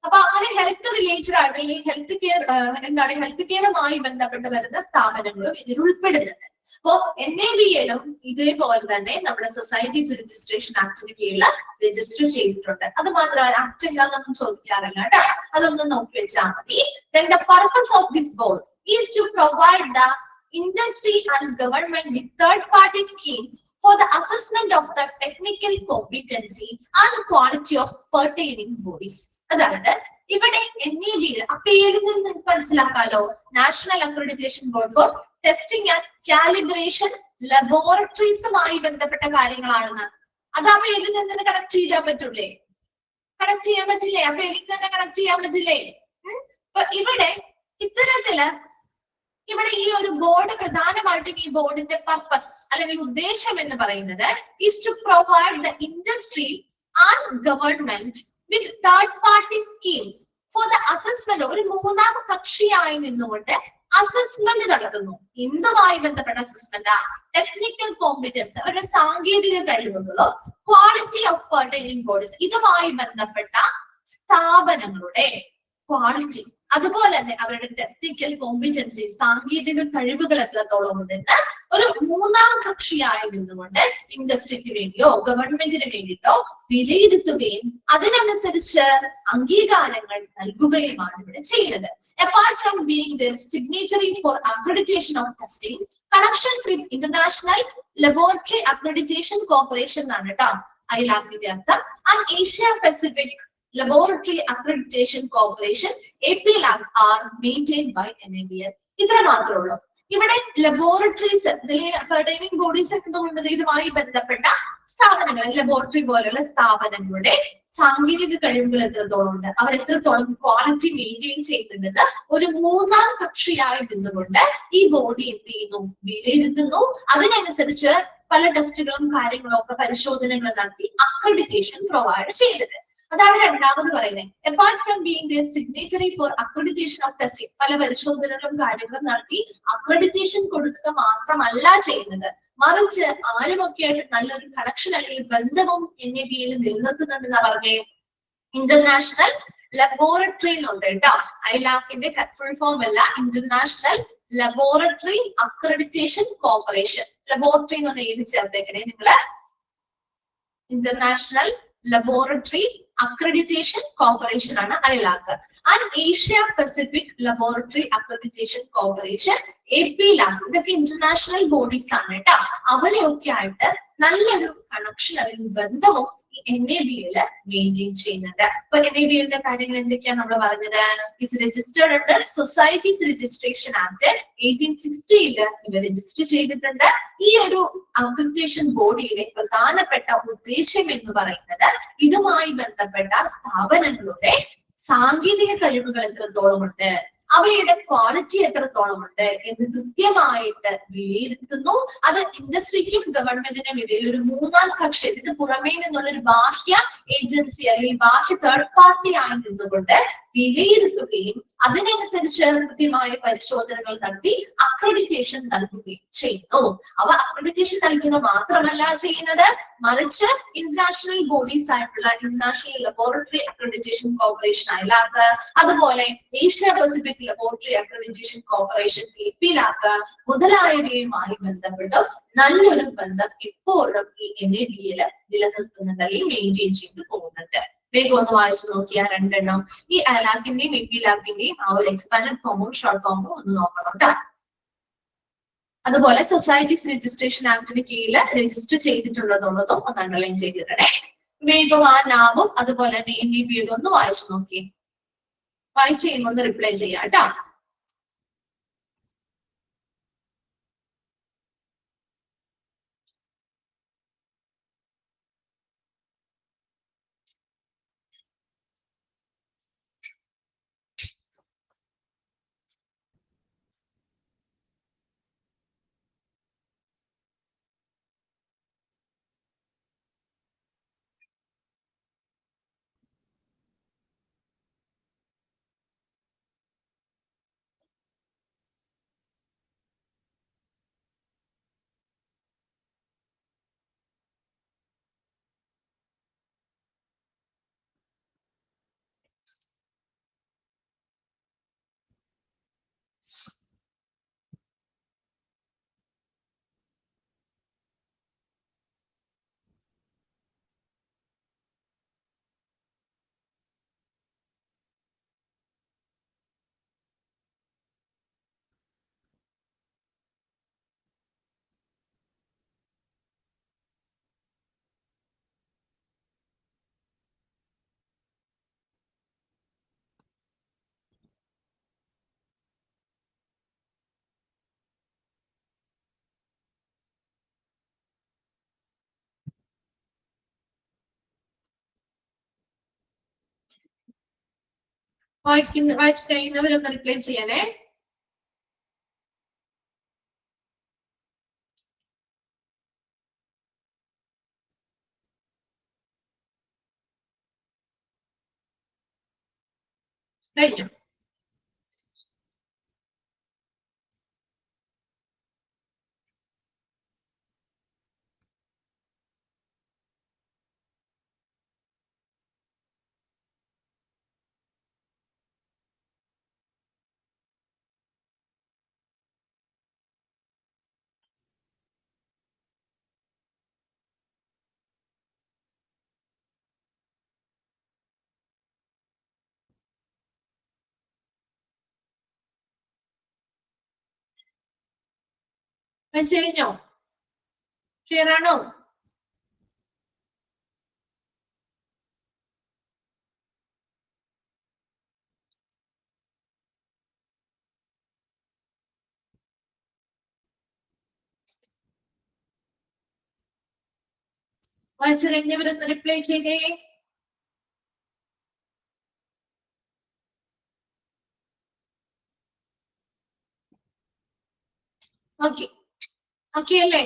അപ്പൊ അങ്ങനെ ഹെൽത്ത് റിലേറ്റഡ് ആയിട്ട് ഹെൽത്ത് കെയറുമായി ബന്ധപ്പെട്ട് വരുന്ന സ്ഥാപനങ്ങളും ഇതിൽ ഉൾപ്പെടുന്നുണ്ട്. അപ്പോ NABL-ഉം ഇതേപോലെ തന്നെ നമ്മുടെ സൊസൈറ്റീസ് രജിസ്ട്രേഷൻ ആക്ടിന് കീഴിൽ രജിസ്റ്റർ ചെയ്തിട്ടുണ്ട്. അത് മാത്രമല്ല ആക്ട് എന്താണെന്നൊന്നും ചോദിക്കാറില്ല കേട്ടോ, അതൊന്നും നോക്കി വെച്ചാൽ മതി. Then the purpose of this board is to provide the industry and government with third-party schemes for the assessment of the technical competency and quality of pertaining bodies. അതായത് ഇവിടെ NABL പേരിൽ നിന്ന് മനസ്സിലാക്കാലോ, national accreditation board for testing and calibration ലബോറട്ടറീസുമായി ബന്ധപ്പെട്ട കാര്യങ്ങളാണെന്ന്. അത് ആ പേരിൽ നിന്ന് കണക്ട് ചെയ്യാൻ പറ്റൂലേ? കണക്ട് ചെയ്യാൻ പറ്റില്ലേ? ആ പേരിൽ തന്നെ കണക്ട് ചെയ്യാൻ പറ്റില്ലേ? അപ്പൊ ഇവിടെ ഇത്തരത്തില് ഇവിടെ ഈ ഒരു ബോർഡ് പ്രധാനമായിട്ടും ഈ ബോർഡിന്റെ പർപ്പസ് അല്ലെങ്കിൽ ഉദ്ദേശം എന്ന് പറയുന്നത് is to provide the industry and government with third party schemes for the assessment. ഒരു മൂന്നാം കക്ഷിയായി നിന്നുകൊണ്ട് അസസ്മെന്റ് നടത്തുന്നു. എന്തുമായി ബന്ധപ്പെട്ട അസസ്മെന്റ്? ടെക്നിക്കൽ കോമ്പിറ്റൻസ്, അവരുടെ സാങ്കേതിക കഴിവുകളോ ക്വാളിറ്റി ഓഫ് പെർട്ടൈനിങ് ബോഡീസ്, ഇതുമായി ബന്ധപ്പെട്ട സ്ഥാപനങ്ങളുടെ ക്വാളിറ്റി, അതുപോലെ തന്നെ അവരുടെ ടെക്നിക്കൽ കോമ്പിറ്റൻസി, സാങ്കേതിക കഴിവുകൾ എത്രത്തോളം ഉണ്ടെന്ന് ഒരു മൂന്നാം കക്ഷിയായി നിന്നുകൊണ്ട് ഇൻഡസ്ട്രിക്ക് വേണ്ടിയോ ഗവൺമെന്റിന് വേണ്ടിയിട്ടോ വിലയിരുത്തുകയും അതിനനുസരിച്ച് അംഗീകാരങ്ങൾ നൽകുകയുമാണ് ഇവിടെ ചെയ്യുന്നത്. Apart from being their signatory for accreditation of testing, connections with International Laboratory Accreditation Corporation എന്നാണ് കേട്ടോ അതിലാക്കിന്റെ അർത്ഥം, and Asia Pacific Laboratory Accreditation Corporation APLAC are maintained by NABL. ഇത്ര മാത്രമേ ഉള്ളൂ. ഇവിടെ ലബോറട്ടറീസ്, പെർട്ടൈനിങ് ബോഡീസ് എന്തുകൊണ്ട് ഇതുമായി ബന്ധപ്പെട്ട സ്ഥാപനങ്ങൾ, ലബോറട്ടറി പോലെയുള്ള സ്ഥാപനങ്ങളുടെ സാങ്കേതിക കഴിവുകൾ എത്രത്തോളം ഉണ്ട്, അവർ എത്രത്തോളം ക്വാളിറ്റി മെയിൻറ്റെയിൻ ചെയ്യുന്നുണ്ടെന്ന് ഒരു മൂന്നാം കക്ഷിയായി നിന്നുകൊണ്ട് ഈ ബോഡി എന്ത് ചെയ്യുന്നു, വിലയിരുത്തുന്നു. അതിനനുസരിച്ച് പല ടെസ്റ്റുകളും കാര്യങ്ങളും ഒക്കെ പരിശോധനകൾ നടത്തി അക്രഡിറ്റേഷൻ പ്രൊവൈഡ് ചെയ്യുന്നത്. അതാണ് രണ്ടാമത് പറയുന്നത്. Apart from being the signatory for accreditation of testing, പല പരിശോധനകളും കാര്യങ്ങളും നടത്തി അക്രഡിറ്റേഷൻ കൊടുക്കുക മാത്രമല്ല ചെയ്യുന്നത്, മറിച്ച് ആരുമൊക്കെ ആയിട്ട് നല്ലൊരു കണക്ഷൻ അല്ലെങ്കിൽ ബന്ധവും NABL നിലനിർത്തുന്നുണ്ടെന്നാ പറഞ്ഞേ. ഇന്റർനാഷണൽ ലബോറട്ടറിയിലുണ്ട് കേട്ടോ, ഐലാക്കിന്റെ ഫുൾ ഫോം അല്ല, international laboratory accreditation corporation. Laboratory എന്ന് പറഞ്ഞാൽ എഴുതി ചേർത്തേക്കണേ നിങ്ങള്, ഇന്റർനാഷണൽ ലബോറട്ടറി അക്രഡിറ്റേഷൻ കോർപ്പറേഷൻ ആണ് ILAC. And Asia Pacific laboratory accreditation corporation APLAC, ഇതൊക്കെ ഇന്റർനാഷണൽ ബോഡീസ് ആണ് കേട്ടോ. അവരെയൊക്കെ ആയിട്ട് നല്ലൊരു കണക്ഷൻ അല്ലെങ്കിൽ ബന്ധവും NABL മെയിൻറ്റെയിൻ ചെയ്യുന്നുണ്ട്. അപ്പൊ NABL കാര്യങ്ങൾ എന്തൊക്കെയാണ് നമ്മൾ പറഞ്ഞത്? Is registered under societies registration act 1860 ഇവ രജിസ്റ്റർ ചെയ്തിട്ടുണ്ട്. ഈ ഒരു അക്രഡിറ്റേഷൻ ബോഡിയിലെ പ്രധാനപ്പെട്ട ഉദ്ദേശം എന്ന് പറയുന്നത് ഇതുമായി ബന്ധപ്പെട്ട സ്ഥാപനങ്ങളുടെ സാങ്കേതിക കഴിവുകൾ എത്രത്തോളം ഉണ്ട്, അവയുടെ ക്വാളിറ്റി എത്രത്തോളം ഉണ്ട് എന്ന് കൃത്യമായിട്ട് വിലയിരുത്തുന്നു. അത് ഇൻഡസ്ട്രിക്കും ഗവൺമെന്റിനും ഇടയിൽ ഒരു മൂന്നാം കക്ഷി, ഇതിന് പുറമേ നിന്നുള്ള ഒരു ബാഹ്യ ഏജൻസി അല്ലെങ്കിൽ ബാഹ്യ തേർഡ് പാർട്ടി ആയി നിന്നുകൊണ്ട് വിലയിരുത്തുകയും അതിനനുസരിച്ച് കൃത്യമായ പരിശോധനകൾ നടത്തി അക്രഡിറ്റേഷൻ നൽകുകയും ചെയ്യുന്നു. അവ അക്രഡിറ്റേഷൻ നൽകുക മാത്രമല്ല ചെയ്യുന്നത്, മറിച്ച് ഇന്റർനാഷണൽ ബോഡീസ് ആയിട്ടുള്ള ഇന്റർനാഷണൽ ലബോറട്ടറി അക്രഡിറ്റേഷൻ കോർപ്പറേഷൻ ഐലാക്ക്, അതുപോലെ Asia Pacific laboratory accreditation corporation APLAC മുതലായവയുമായി ബന്ധപ്പെട്ട് നല്ലൊരു ബന്ധം എപ്പോഴും ഈ NABL നിലനിർത്തുന്നുണ്ട് അല്ലെങ്കിൽ മെയിൻറ്റെയിൻ ചെയ്തു പോകുന്നുണ്ട്. വേഗം ഒന്ന് വായിച്ചു നോക്കിയാൽ രണ്ടെണ്ണം, ഈ ഐലാക്കിന്റെയും APLACന്റെയും ആ ഒരു എക്സ്പാൻഡഡ് ഫോമും ഷോർട്ട് ഫോമും ഒന്ന് നോക്കണം കേട്ടോ. അതുപോലെ സൊസൈറ്റീസ് രജിസ്ട്രേഷൻ ആക്ടിന് കീഴിൽ രജിസ്റ്റർ ചെയ്തിട്ടുള്ളതുള്ളതും ഒന്ന് അണ്ടർലൈൻ ചെയ്തിടണേ. വേഗം ആ നാവും അതുപോലെ തന്നെ NABL ഒന്ന് വായിച്ചു നോക്കി, വായിച്ചു കഴിയുമ്പോൾ ഒന്ന് റിപ്ലൈ ചെയ്യാം കേട്ടോ. വായിച്ചു കഴിയുന്നവരൊന്ന് റിപ്ലൈ ചെയ്യണേ. കഴിഞ്ഞു. വായിച്ചു കഴിഞ്ഞോ? ക്ലിയർ ആണോ? വായിച്ചു കഴിഞ്ഞവരൊന്ന് റിപ്ലൈ ചെയ്തേ. ഓക്കെ ഓക്കെ അല്ലേ?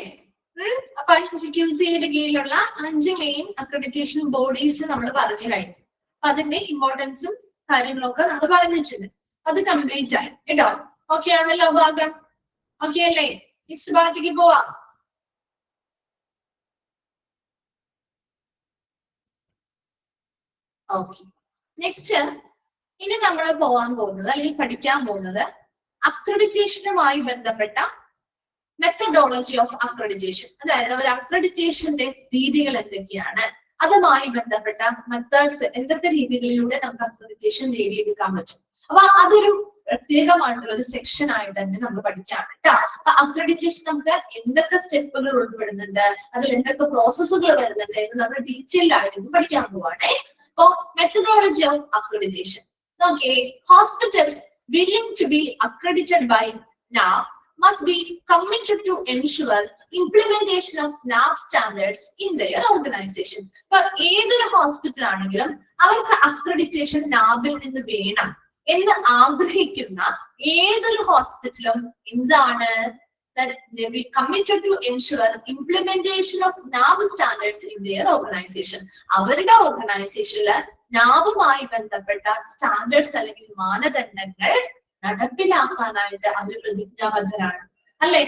അപ്പൊ QCയുടെ കീഴിലുള്ള 5 മെയിൻ അക്രഡിറ്റേഷൻ ബോഡീസ് നമ്മൾ പറഞ്ഞു കഴിഞ്ഞു. അപ്പൊ അതിന്റെ ഇമ്പോർട്ടൻസും കാര്യങ്ങളൊക്കെ നമ്മൾ പറഞ്ഞിട്ടുണ്ട്. അത് കംപ്ലീറ്റ് ആയി കേട്ടോ. ഓക്കെ ആണല്ലോ ഭാഗം? ഓക്കെ അല്ലേ? നെക്സ്റ്റ് ഭാഗത്തേക്ക് പോവാം. ഓക്കെ, നെക്സ്റ്റ് ഇനി നമ്മൾ പോവാൻ പോകുന്നത് അല്ലെങ്കിൽ പഠിക്കാൻ പോകുന്നത് അക്രഡിറ്റേഷനുമായി ബന്ധപ്പെട്ട മെത്തഡോളജി ഓഫ് അക്രഡിറ്റേഷൻ. അതായത് ഒരു അക്രഡിറ്റേഷന്റെ രീതികൾ എന്തൊക്കെയാണ്, അതുമായി ബന്ധപ്പെട്ട മെത്തേഡ്സ്, എന്തൊക്കെ രീതികളിലൂടെ നമുക്ക് അക്രഡിറ്റേഷൻ നേടിയെടുക്കാൻ പറ്റും. അപ്പൊ അതൊരു പ്രത്യേകമായിട്ടുള്ള ഒരു സെക്ഷൻ ആയിട്ട് തന്നെ നമ്മൾ പഠിക്കുകയാണ് കേട്ടോ. അപ്പൊ അക്രഡിറ്റേഷൻ നമുക്ക് എന്തൊക്കെ സ്റ്റെപ്പുകൾ ഉൾപ്പെടുന്നുണ്ട്, അതിൽ എന്തൊക്കെ പ്രോസസ്സുകൾ വരുന്നുണ്ട് എന്ന് നമ്മൾ ഡീറ്റെയിൽഡ് ആയിട്ട് പഠിക്കാൻ പോവാണേ. അപ്പൊ methodology of accreditation. Okay, hospitals willing to be accredited by NAAF must be committed to ensure implementation of NAAF standards in their organization. But ഏതൊരു ഹോസ്പിറ്റൽ ആണെങ്കിലും അവർക്ക് അക്രഡിറ്റേഷൻ നാബിൽ നിന്ന് വേണം എന്ന് ആഗ്രഹിക്കുന്ന ഏതൊരു ഹോസ്പിറ്റലും എന്താണ് that they be committed to ensure implementation of NAAF standards in their organization. അവരുടെ ഓർഗനൈസേഷനിൽ നാവുമായി ബന്ധപ്പെട്ട സ്റ്റാൻഡേർഡ്സ് അല്ലെങ്കിൽ മാനദണ്ഡങ്ങൾ നടപ്പിലാക്കാനായിട്ട് അവർ പ്രതിജ്ഞാബദ്ധരാണ് അല്ലെ?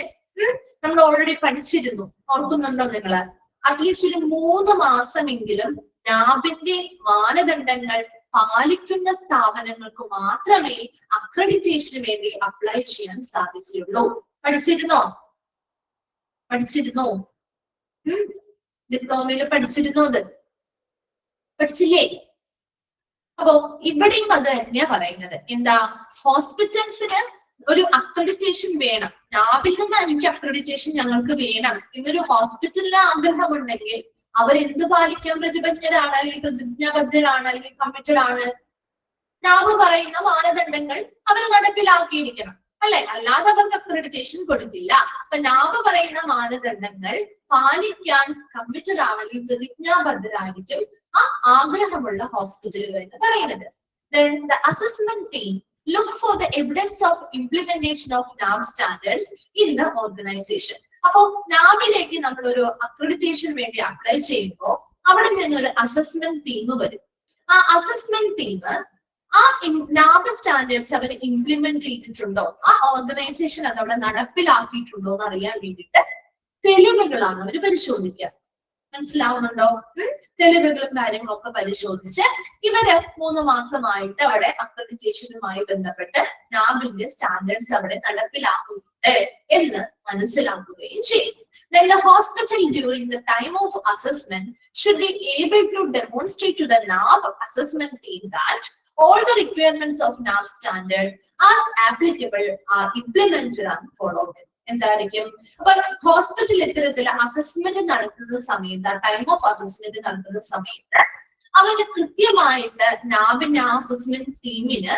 നമ്മൾ ഓൾറെഡി പഠിച്ചിരുന്നു, ഓർക്കുന്നുണ്ടോ നിങ്ങള്? അറ്റ്ലീസ്റ്റ് ഒരു 3 മാസമെങ്കിലും നാബിന്റെ മാനദണ്ഡങ്ങൾ പാലിക്കുന്ന സ്ഥാപനങ്ങൾക്ക് മാത്രമേ അക്രഡിറ്റേഷന് വേണ്ടി അപ്ലൈ ചെയ്യാൻ സാധിക്കുകയുള്ളൂ. പഠിച്ചിരുന്നോ? ഡിപ്ലോമയിൽ പഠിച്ചിരുന്നോ? അത് പഠിച്ചില്ലേ? അപ്പോ ഇവിടെയും അത് തന്നെയാ പറയുന്നത്. എന്താ? ഹോസ്പിറ്റൽസിന് ഒരു അക്രഡിറ്റേഷൻ വേണം. നാബിൽ നിന്ന് എനിക്ക് അക്രഡിറ്റേഷൻ ഞങ്ങൾക്ക് വേണം എന്നൊരു ഹോസ്പിറ്റലിന് ആഗ്രഹമുണ്ടെങ്കിൽ അവരെന്ത് പാലിക്കാൻ പ്രതിബദ്ധരാണ്, അല്ലെങ്കിൽ പ്രതിജ്ഞാബദ്ധരാണ്, അല്ലെങ്കിൽ കമ്മിറ്റഡ് ആണ്? നാബ് പറയുന്ന മാനദണ്ഡങ്ങൾ അവർ നടപ്പിലാക്കിയിരിക്കണം അല്ലെ? അല്ലാതെ അവർക്ക് അക്രഡിറ്റേഷൻ കൊടുക്കില്ല. അപ്പൊ നാബ് പറയുന്ന മാനദണ്ഡങ്ങൾ പാലിക്കാൻ കമ്മിറ്റഡ് ആണെങ്കിൽ പ്രതിജ്ഞാബദ്ധരായിരിക്കും ആ ആഗ്രഹമുള്ള ഹോസ്പിറ്റലുകൾ എന്ന് പറയുന്നത്. Then the assessment team look for the evidence of implementation of NAAF standards in the organization. അപ്പൊ നാബിലേക്ക് നമ്മൾ ഒരു അക്രഡിറ്റേഷൻ വേണ്ടി അപ്ലൈ ചെയ്യുമ്പോൾ അവിടെ നിന്നൊരു അസസ്മെന്റ് ടീം വരും. ആ അസസ്മെന്റ് ടീം ആ നാബ് സ്റ്റാൻഡേർഡ്സ് അവർ ഇംപ്ലിമെന്റ് ചെയ്തിട്ടുണ്ടോ, ആ ഓർഗനൈസേഷൻ അത് അവിടെ നടപ്പിലാക്കിയിട്ടുണ്ടോ എന്ന് അറിയാൻ വേണ്ടിയിട്ട് തെളിവുകളാണ് അവർ പരിശോധിക്കുക. മനസ്സിലാവുന്നുണ്ടോ? തെളിവുകളും കാര്യങ്ങളൊക്കെ പരിശോധിച്ച് ഇവര് 3 മാസമായിട്ട് അവിടെ അക്രഡിറ്റേഷനുമായി ബന്ധപ്പെട്ട് നാബിന്റെ സ്റ്റാൻഡേർഡ്സ് അവിടെ നടപ്പിലാക്കുന്നുണ്ട് എന്ന് മനസ്സിലാക്കുകയും ചെയ്യും. Then the hospital during the time of assessment should be able to demonstrate to the NAAF assessment team that all the requirements of NAAF standard as applicable are implemented and followed. എന്തായിരിക്കും? അപ്പൊ ഹോസ്പിറ്റൽ ഇത്തരത്തിൽ അസസ്മെന്റ് നടത്തുന്ന സമയത്ത്, ടൈം ഓഫ് അസസ്മെന്റ് നടത്തുന്ന സമയത്ത് അവര് കൃത്യമായിട്ട് നാബിന്റെ ആ അസസ്മെന്റ് ടീമിന്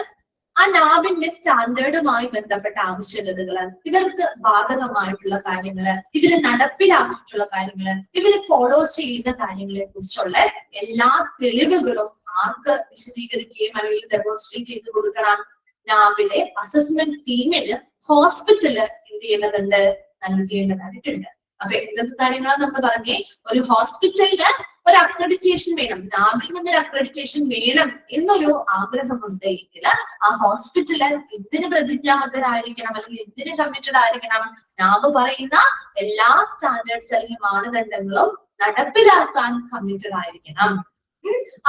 ആ നാബിന്റെ സ്റ്റാൻഡേർഡുമായി ബന്ധപ്പെട്ട ആവശ്യകതകള്, ഇവർക്ക് ബാധകമായിട്ടുള്ള കാര്യങ്ങള്, ഇവര് നടപ്പിലാക്കിയിട്ടുള്ള കാര്യങ്ങള്, ഇവര് ഫോളോ ചെയ്യുന്ന കാര്യങ്ങളെ കുറിച്ചുള്ള എല്ലാ തെളിവുകളും ആർക്ക് വിശദീകരിക്കുകയും അല്ലെങ്കിൽ ഡെമോൺസ്ട്രേറ്റ് ചെയ്ത് കൊടുക്കണം? നാബിലെ അസസ്മെന്റ് ടീമിന് ഹോസ്പിറ്റല് എന്ത് ചെയ്യേണ്ടതുണ്ട്? നൽകേണ്ടതായിട്ടുണ്ട്. അപ്പൊ എന്തൊക്കെ കാര്യങ്ങളാണ് നമ്മൾ പറഞ്ഞേ? ഒരു ഹോസ്പിറ്റലിന് ഒരു അക്രഡിറ്റേഷൻ വേണം, നാബിൽ നിന്ന് ഒരു അക്രഡിറ്റേഷൻ വേണം എന്നൊരു ആഗ്രഹമുണ്ട് എങ്കിൽ ആ ഹോസ്പിറ്റല് എന്തിന് പ്രതിജ്ഞാബദ്ധരായിരിക്കണം അല്ലെങ്കിൽ എന്തിന് കമ്മിറ്റഡ് ആയിരിക്കണം? നാബ് പറയുന്ന എല്ലാ സ്റ്റാൻഡേർഡ്സ് അല്ലെങ്കിൽ മാനദണ്ഡങ്ങളും നടപ്പിലാക്കാൻ കമ്മിറ്റഡ് ആയിരിക്കണം.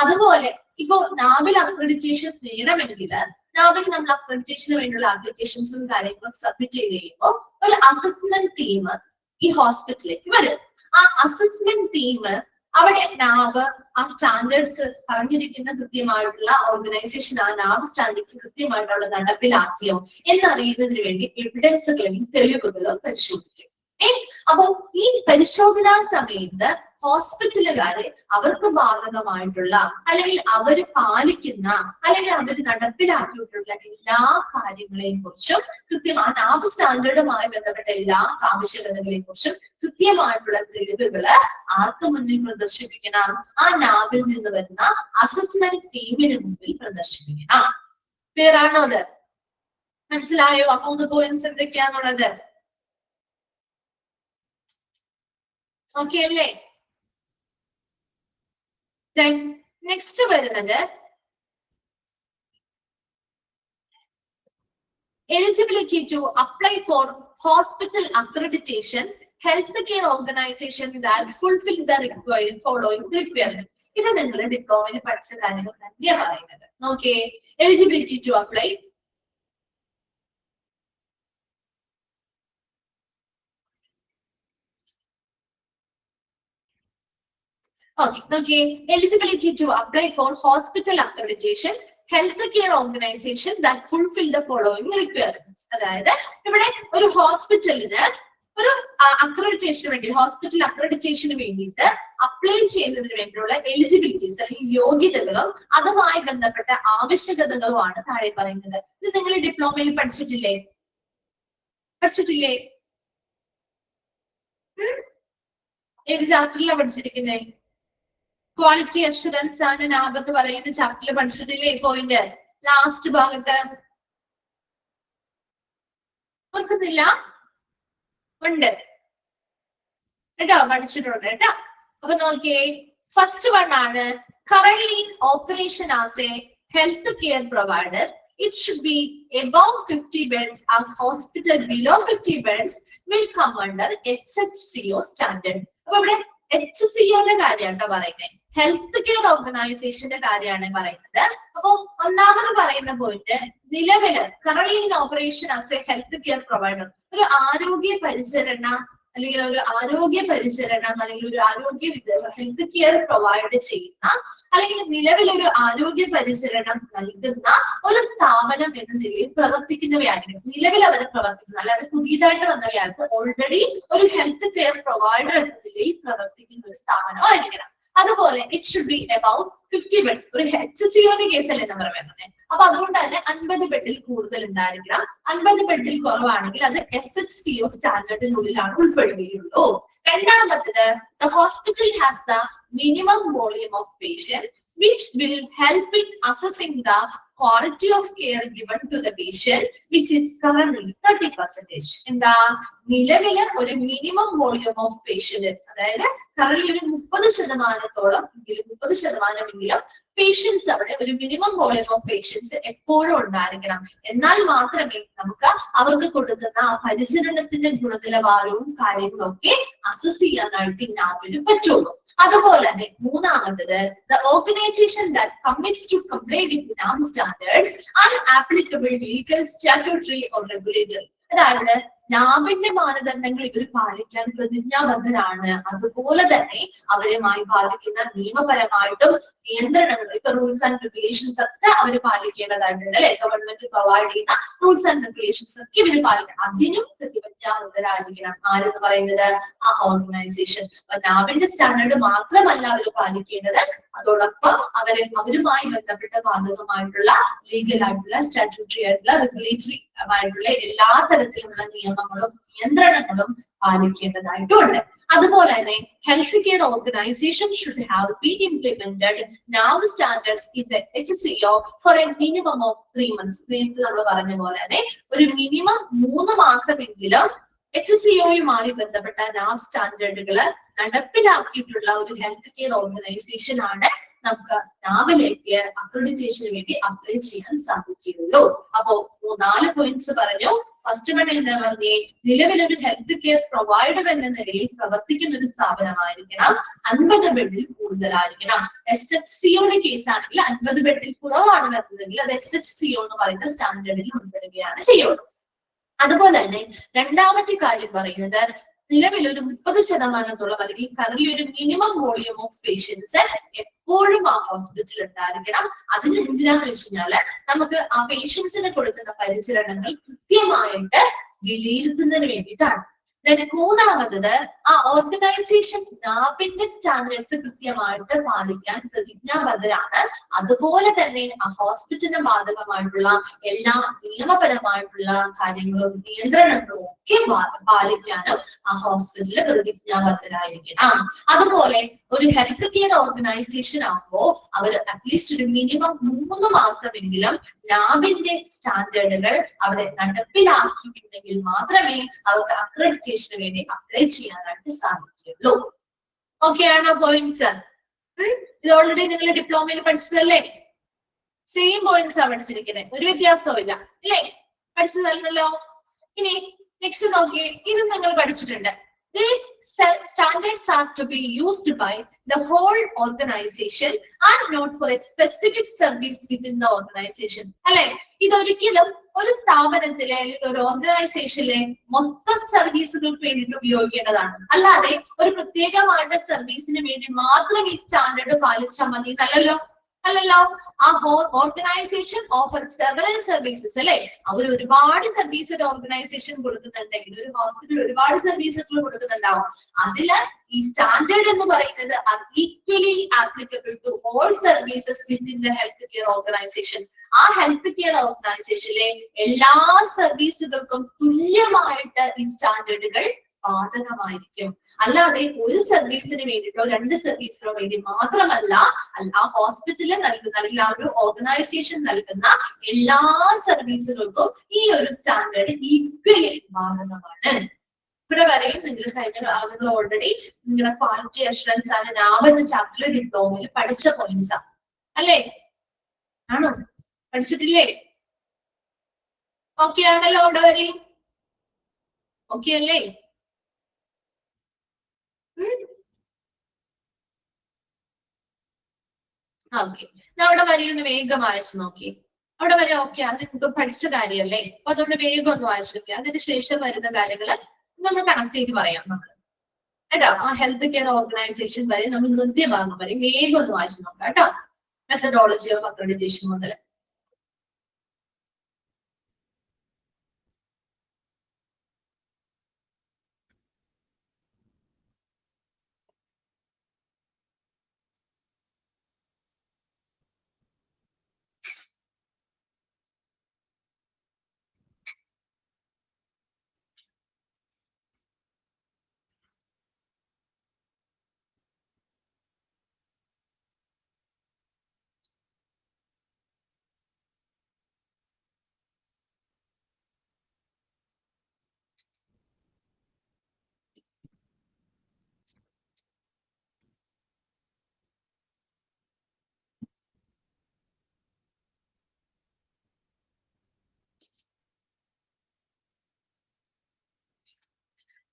അതുപോലെ ഇപ്പൊ നാബിൽ അക്രഡിറ്റേഷൻ നേടണമെങ്കിൽ നാബിൽ നമ്മൾ അക്രഡിറ്റേഷന് വേണ്ടിയുള്ള ആപ്ലിക്കേഷൻസും കാര്യങ്ങളും സബ്മിറ്റ് ചെയ്ത് കഴിയുമ്പോൾ ഒരു അസസ്മെന്റ് ടീം ഈ ഹോസ്പിറ്റലിലേക്ക് വരും. ആ അസസ്മെന്റ് ടീം അവിടെ നാബ് ആ സ്റ്റാൻഡേർഡ്സ് പറഞ്ഞിരിക്കുന്ന കൃത്യമായിട്ടുള്ള ഓർഗനൈസേഷൻ ആ നാബ് സ്റ്റാൻഡേർഡ്സ് കൃത്യമായിട്ടുള്ള നടപ്പിലാക്കിയോ എന്നറിയുന്നതിന് വേണ്ടി എവിഡൻസുകളും തെളിവുകളും പരിശോധിക്കും. അപ്പൊ ഈ പരിശോധനാ സമയത്ത് ഹോസ്പിറ്റലുകാരെ അവർക്ക് ബാധകമായിട്ടുള്ള അല്ലെങ്കിൽ അവര് പാലിക്കുന്ന അല്ലെങ്കിൽ അവര് നടപ്പിലാക്കിയിട്ടുള്ള എല്ലാ കാര്യങ്ങളെയും കുറിച്ചും കൃത്യമായി നാബ് സ്റ്റാൻഡേർഡുമായി ബന്ധപ്പെട്ട എല്ലാ ആവശ്യകതകളെയും കുറിച്ചും കൃത്യമായിട്ടുള്ള തെളിവുകള് ആർക്ക് മുന്നിൽ പ്രദർശിപ്പിക്കണം? ആ നാബിൽ നിന്ന് വരുന്ന അസസ്മെന്റ് ടീമിന് മുമ്പിൽ പ്രദർശിപ്പിക്കണം. ക്ലിയർ ആണോ? അത് മനസ്സിലായോ? 3 പോയിന്റ്സ് എന്തൊക്കെയാണുള്ളത്? ഓക്കെ അല്ലേ? നെക്സ്റ്റ് വരുന്നത് eligibility to apply for hospital accreditation, healthcare organization that fulfill the required following requirements. ഇത് നിങ്ങൾ ഡിപ്ലോമയിൽ പഠിച്ച കാര്യങ്ങൾ തന്നെയാണ് പറയുന്നത്. നോക്കേ, eligibility to apply. Okay, eligibility to apply for hospital accreditation, healthcare organization that fulfill the following requirements. അതായത് ഇവിടെ ഒരു ഹോസ്പിറ്റലിന് ഒരു അക്രഡിറ്റേഷന് വേണ്ടി ഹോസ്പിറ്റൽ അക്രഡിറ്റേഷന് വേണ്ടിയിട്ട് അപ്ലൈ ചെയ്യുന്നതിന് വേണ്ടിയുള്ള എലിജിബിലിറ്റീസ് അല്ലെങ്കിൽ യോഗ്യതകളും അതുമായി ബന്ധപ്പെട്ട ആവശ്യകതകളുമാണ് താഴെ പറയുന്നത്. ഇത് നിങ്ങൾ ഡിപ്ലോമയിൽ പഠിച്ചിട്ടില്ലേ? ഏത് ചാപ്റ്ററിലാണ് പഠിച്ചിരിക്കുന്നത്? ക്വാളിറ്റി അഷുറൻസ് ആണ് നാബ് എന്ന് പറയുന്ന ചാപ്റ്ററിൽ പഠിച്ചിട്ടില്ലേ? പോയിന്റ് ലാസ്റ്റ് ഭാഗത്ത് ഓർക്കുന്നില്ല? ഉണ്ട് കേട്ടോ, പഠിച്ചിട്ടുണ്ട് കേട്ടോ. അപ്പൊ നോക്കിയേ, ഫസ്റ്റ് വൺ ആണ് currently operation as A health care provider. It should be above 50 beds as hospital below 50 beds will come under HCO standard. അപ്പൊ ഇവിടെ HCOന്റെ കാര്യമാണ് പറയുന്നത്, ഹെൽത്ത് കെയർ ഓർഗനൈസേഷന്റെ കാര്യമാണ് പറയുന്നത്. അപ്പൊ ഒന്നാമത് പറയുന്ന പോയിന്റ്, നിലവില് currently in operation as A health care provider, ഒരു ആരോഗ്യ പരിചരണ അല്ലെങ്കിൽ ഒരു ആരോഗ്യ പരിചരണം അല്ലെങ്കിൽ ഒരു ആരോഗ്യ ഹെൽത്ത് കെയർ പ്രൊവൈഡ് ചെയ്യുന്ന അല്ലെങ്കിൽ നിലവിലൊരു ആരോഗ്യ പരിചരണം നൽകുന്ന ഒരു സ്ഥാപനം എന്ന നിലയിൽ പ്രവർത്തിക്കുന്നവയായിരിക്കും. നിലവിൽ അവർ പ്രവർത്തിക്കുന്ന, അല്ലാതെ പുതിയതായിട്ട് വന്നവയാൾക്ക് ഓൾറെഡി ഒരു ഹെൽത്ത് കെയർ പ്രൊവൈഡർ എന്ന നിലയിൽ പ്രവർത്തിക്കുന്ന ഒരു സ്ഥാപനമായിരിക്കണം. അതുപോലെ it should be about 50 beds. ഒരു HCOന്റെ കേസല്ലേ നമ്മൾ പറയുന്നത്. അപ്പൊ അതുകൊണ്ട് തന്നെ 50 ബെഡിൽ കൂടുതൽ ഉണ്ടായിരിക്കണം. 50 ബെഡിൽ കുറവാണെങ്കിൽ അത് SHCO സ്റ്റാൻഡേർഡിനുള്ളിലാണ് ഉൾപ്പെടുകയുള്ളൂ. രണ്ടാമത്തത്, the hospital has the minimum volume of patient which will help in assessing the quality of care given to the patient, which is currently 30%. എന്താ, നിലവിലെ ഒരു മിനിമം വോളിയം ഓഫ് പേഷ്യന്റ്, അതായത് കറന്റ് ഒരു 30% എങ്കിലും 30% പേഷ്യൻസ് അവിടെ ഒരു മിനിമം വോളിയം ഓഫ് പേഷ്യൻസ് എപ്പോഴും ഉണ്ടായിരിക്കണം. എന്നാൽ മാത്രമേ നമുക്ക് അവർക്ക് കൊടുക്കുന്ന ആ പരിചരണത്തിന്റെ ഗുണനിലവാരവും കാര്യങ്ങളും ഒക്കെ അസസ് ചെയ്യാനായിട്ട് നാബിന് പറ്റുള്ളൂ. അതുപോലെ തന്നെ മൂന്നാമത്തത്, the organization that commits to comply with NAB standards are applicable legal, statutory or regulatory. അതായത് നാബിന്റെ മാനദണ്ഡങ്ങൾ ഇവർ പാലിക്കാൻ പ്രതിജ്ഞാബദ്ധരാണ്. അതുപോലെ തന്നെ അവരുമായി പാലിക്കുന്ന നിയമപരമായിട്ടും നിയന്ത്രണങ്ങൾ, ഇപ്പൊ റൂൾസ് ആൻഡ് റെഗുലേഷൻസ് ഒക്കെ അവർ പാലിക്കേണ്ടതായിട്ടുണ്ട് അല്ലെ. ഗവൺമെന്റ് പ്രൊവൈഡ് ചെയ്യുന്ന റൂൾസ് ആൻഡ് റെഗുലേഷൻസ് ഒക്കെ ഇവർ പാലിക്കണം. അതിനും പ്രതിജ്ഞാബദ്ധരായിരിക്കണം. ആരെന്ന് പറയുന്നത്? ആ ഓർഗനൈസേഷൻ. നാബിന്റെ സ്റ്റാൻഡേർഡ് മാത്രമല്ല അവർ പാലിക്കേണ്ടത്, അതോടൊപ്പം അവരുമായി ബന്ധപ്പെട്ട ബാധകമായിട്ടുള്ള ലീഗൽ ആയിട്ടുള്ള, സ്റ്റാറ്റ്യൂട്ടറി ആയിട്ടുള്ള, റെഗുലേറ്ററി ആയിട്ടുള്ള എല്ലാ തരത്തിലുള്ള നിയമ നിയമങ്ങളും നിയന്ത്രണങ്ങളും പാലിക്കേണ്ടതായിട്ടുണ്ട്. അതുപോലെ തന്നെ health care organization should have been implemented NAV standards in the HCO for a minimum of 3 months. നേരത്തെ നമ്മൾ പറഞ്ഞ പോലെ തന്നെ ഒരു മിനിമം 3 മാസമെങ്കിലും HCOയുമായി ബന്ധപ്പെട്ട നാവ് സ്റ്റാൻഡേർഡുകൾ നടപ്പിലാക്കിയിട്ടുള്ള ഒരു ഹെൽത്ത് കെയർ ഓർഗനൈസേഷൻ ആണ് നമുക്ക് നാവിലേക്ക് അക്രഡിറ്റേഷന് വേണ്ടി അപ്ലൈ ചെയ്യാൻ സാധിക്കുകയുള്ളൂ. അപ്പോ 4 പോയിന്റ്സ് പറഞ്ഞു. ഫസ്റ്റ് വൺ എന്താ പറഞ്ഞേ, നിലവിലൊരു ഹെൽത്ത് കെയർ പ്രൊവൈഡർ എന്ന നിലയിൽ പ്രവർത്തിക്കുന്ന ഒരു സ്ഥാപനമായിരിക്കണം, 50 ബെഡിൽ കൂടുതലായിരിക്കണം. SHCOയുടെ കേസ് ആണെങ്കിൽ 50 ബെഡിൽ കുറവാണ് വരുന്നതെങ്കിൽ അത് SHCO എന്ന് പറയുന്ന സ്റ്റാൻഡേർഡിൽ ഉൾപ്പെടുകയാണ് ചെയ്യുള്ളൂ. അതുപോലെ തന്നെ രണ്ടാമത്തെ കാര്യം പറയുന്നത്, നിലവിൽ ഒരു 30% അല്ലെങ്കിൽ കറന്റ് ഒരു മിനിമം വോളിയം ഓഫ് പേഷ്യൻസ് എപ്പോഴും ആ ഹോസ്പിറ്റലിൽ ഉണ്ടായിരിക്കണം. അതിന് എന്തിനാന്ന് വെച്ച് കഴിഞ്ഞാല് നമുക്ക് ആ പേഷ്യൻസിന് കൊടുക്കുന്ന പരിചരണങ്ങൾ കൃത്യമായിട്ട് വിലയിരുത്തുന്നതിന് വേണ്ടിയിട്ടാണ്. മൂന്നാമത്തത്, ആ ഓർഗനൈസേഷൻ നാബിന്റെ സ്റ്റാൻഡേർഡ്സ് കൃത്യമായിട്ട് പാലിക്കാൻ പ്രതിജ്ഞാബദ്ധരാണ്. അതുപോലെ തന്നെ ആ ഹോസ്പിറ്റലിന് ബാധകമായിട്ടുള്ള എല്ലാ നിയമപരമായിട്ടുള്ള കാര്യങ്ങളും നിയന്ത്രണങ്ങളും ഒക്കെ പാലിക്കാനും ആ ഹോസ്പിറ്റലിൽ പ്രതിജ്ഞാബദ്ധരായിരിക്കണം. അതുപോലെ ഒരു ഹെൽത്ത് കെയർ ഓർഗനൈസേഷൻ ആകുമ്പോൾ അവർ അറ്റ്ലീസ്റ്റ് ഒരു മിനിമം 3 മാസമെങ്കിലും നാബിന്റെ സ്റ്റാൻഡേർഡുകൾ അവിടെ നടപ്പിലാക്കിയിട്ടുണ്ടെങ്കിൽ മാത്രമേ അവർക്ക് അക്രഡിറ്റേഷന് വേണ്ടി അപ്ലൈ ചെയ്യാനായിട്ട് സാധിക്കുകയുള്ളൂ. ഓക്കെ ആണോ പോയിന്റ്സ്? ഇത് ഓൾറെഡി നിങ്ങൾ ഡിപ്ലോമയിൽ പഠിച്ചതല്ലേ? സെയിം പോയിന്റ്സ് ആണ് പഠിച്ചിരിക്കുന്നത്, ഒരു വ്യത്യാസവും ഇല്ല അല്ലേ? പഠിച്ചതല്ലോ. ഇനി നെക്സ്റ്റ് നോക്കിയേ, ഇത് നിങ്ങൾ പഠിച്ചിട്ടുണ്ട്. These standards are to be used by the whole organization and not for a specific service within the organization. അല്ലെ, ഇതൊരിക്കലും ഒരു സ്ഥാപനത്തിലെ അല്ലെങ്കിൽ ഒരു ഓർഗനൈസേഷനിലെ മൊത്തം സർവീസുകൾക്ക് വേണ്ടിയിട്ട് ഉപയോഗിക്കേണ്ടതാണ്. അല്ലാതെ ഒരു പ്രത്യേകമായിട്ട് സർവീസിന് വേണ്ടി മാത്രം ഈ സ്റ്റാൻഡേർഡ് പാലിച്ചാൽ മതി എന്നല്ലല്ലോ. ആ whole organisation offer several services അല്ലെ. അവർ ഒരുപാട് സർവീസ് ഒരു ഓർഗനൈസേഷൻ കൊടുക്കുന്നുണ്ടെങ്കിൽ, ഒരു ഹോസ്പിറ്റൽ ഒരുപാട് സർവീസുകൾ കൊടുക്കുന്നുണ്ടാവും. അതില് ഈ സ്റ്റാൻഡേർഡ് എന്ന് പറയുന്നത് equally applicable to all services within the health care organisation. ആ ഹെൽത്ത് കെയർ ഓർഗനൈസേഷനിലെ എല്ലാ സർവീസുകൾക്കും തുല്യമായിട്ട് ഈ സ്റ്റാൻഡേർഡുകൾ ബാധകമായിരിക്കും. അല്ലാതെ ഒരു സർവീസിന് വേണ്ടിയിട്ടോ 2 സർവീസിനോ വേണ്ടി മാത്രമല്ല ആ ഹോസ്പിറ്റലിൽ നൽകുന്ന അല്ലെങ്കിൽ ആ ഒരു ഓർഗനൈസേഷൻ നൽകുന്ന എല്ലാ സർവീസുകൾക്കും ഈ ഒരു സ്റ്റാൻഡേർഡ് ഈക്വലി ബാധകമാണ്. ഇവിടെ വരെയും നിങ്ങൾ ഓൾറെഡി നിങ്ങളുടെ ക്വാളിറ്റി അഷുറൻസ് ആണ് നാവ് എന്ന ചാപ്റ്ററിൽ ഡിപ്ലോമയിൽ പഠിച്ച പോയിന്റ്സ് ആണ് അല്ലേ? ആണോ? പഠിച്ചിട്ടില്ലേ? ഓക്കെ ആണല്ലോ ഇവിടെ വരെയും? ഓക്കെ അല്ലേ? ഓക്കെ, അവിടെ വരെ ഒന്ന് വേഗം വായിച്ചു നോക്കി. അവിടെ വരെ ഓക്കെ, അത് ഇപ്പൊ പഠിച്ച കാര്യമല്ലേ? അപ്പൊ അതുകൊണ്ട് വേഗം ഒന്ന് വായിച്ചു നോക്കി. അതിന് ശേഷം വരുന്ന കാര്യങ്ങൾ ഇതൊന്ന് കണക്ട് ചെയ്ത് പറയാം നമുക്ക് കേട്ടോ. ആ ഹെൽത്ത് കെയർ ഓർഗനൈസേഷൻ വരെ നമ്മൾ നിർത്തിയ ഭാഗം വരെ വേഗം ഒന്ന് വായിച്ചു നോക്കാം കേട്ടോ. മെത്തഡോളജി ഓഫ് അക്രഡിറ്റേഷൻ മുതൽ.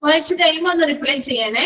വായിച്ച് കഴിയുമ്പോൾ ഒന്ന് റിപ്ലൈ ചെയ്യണേ.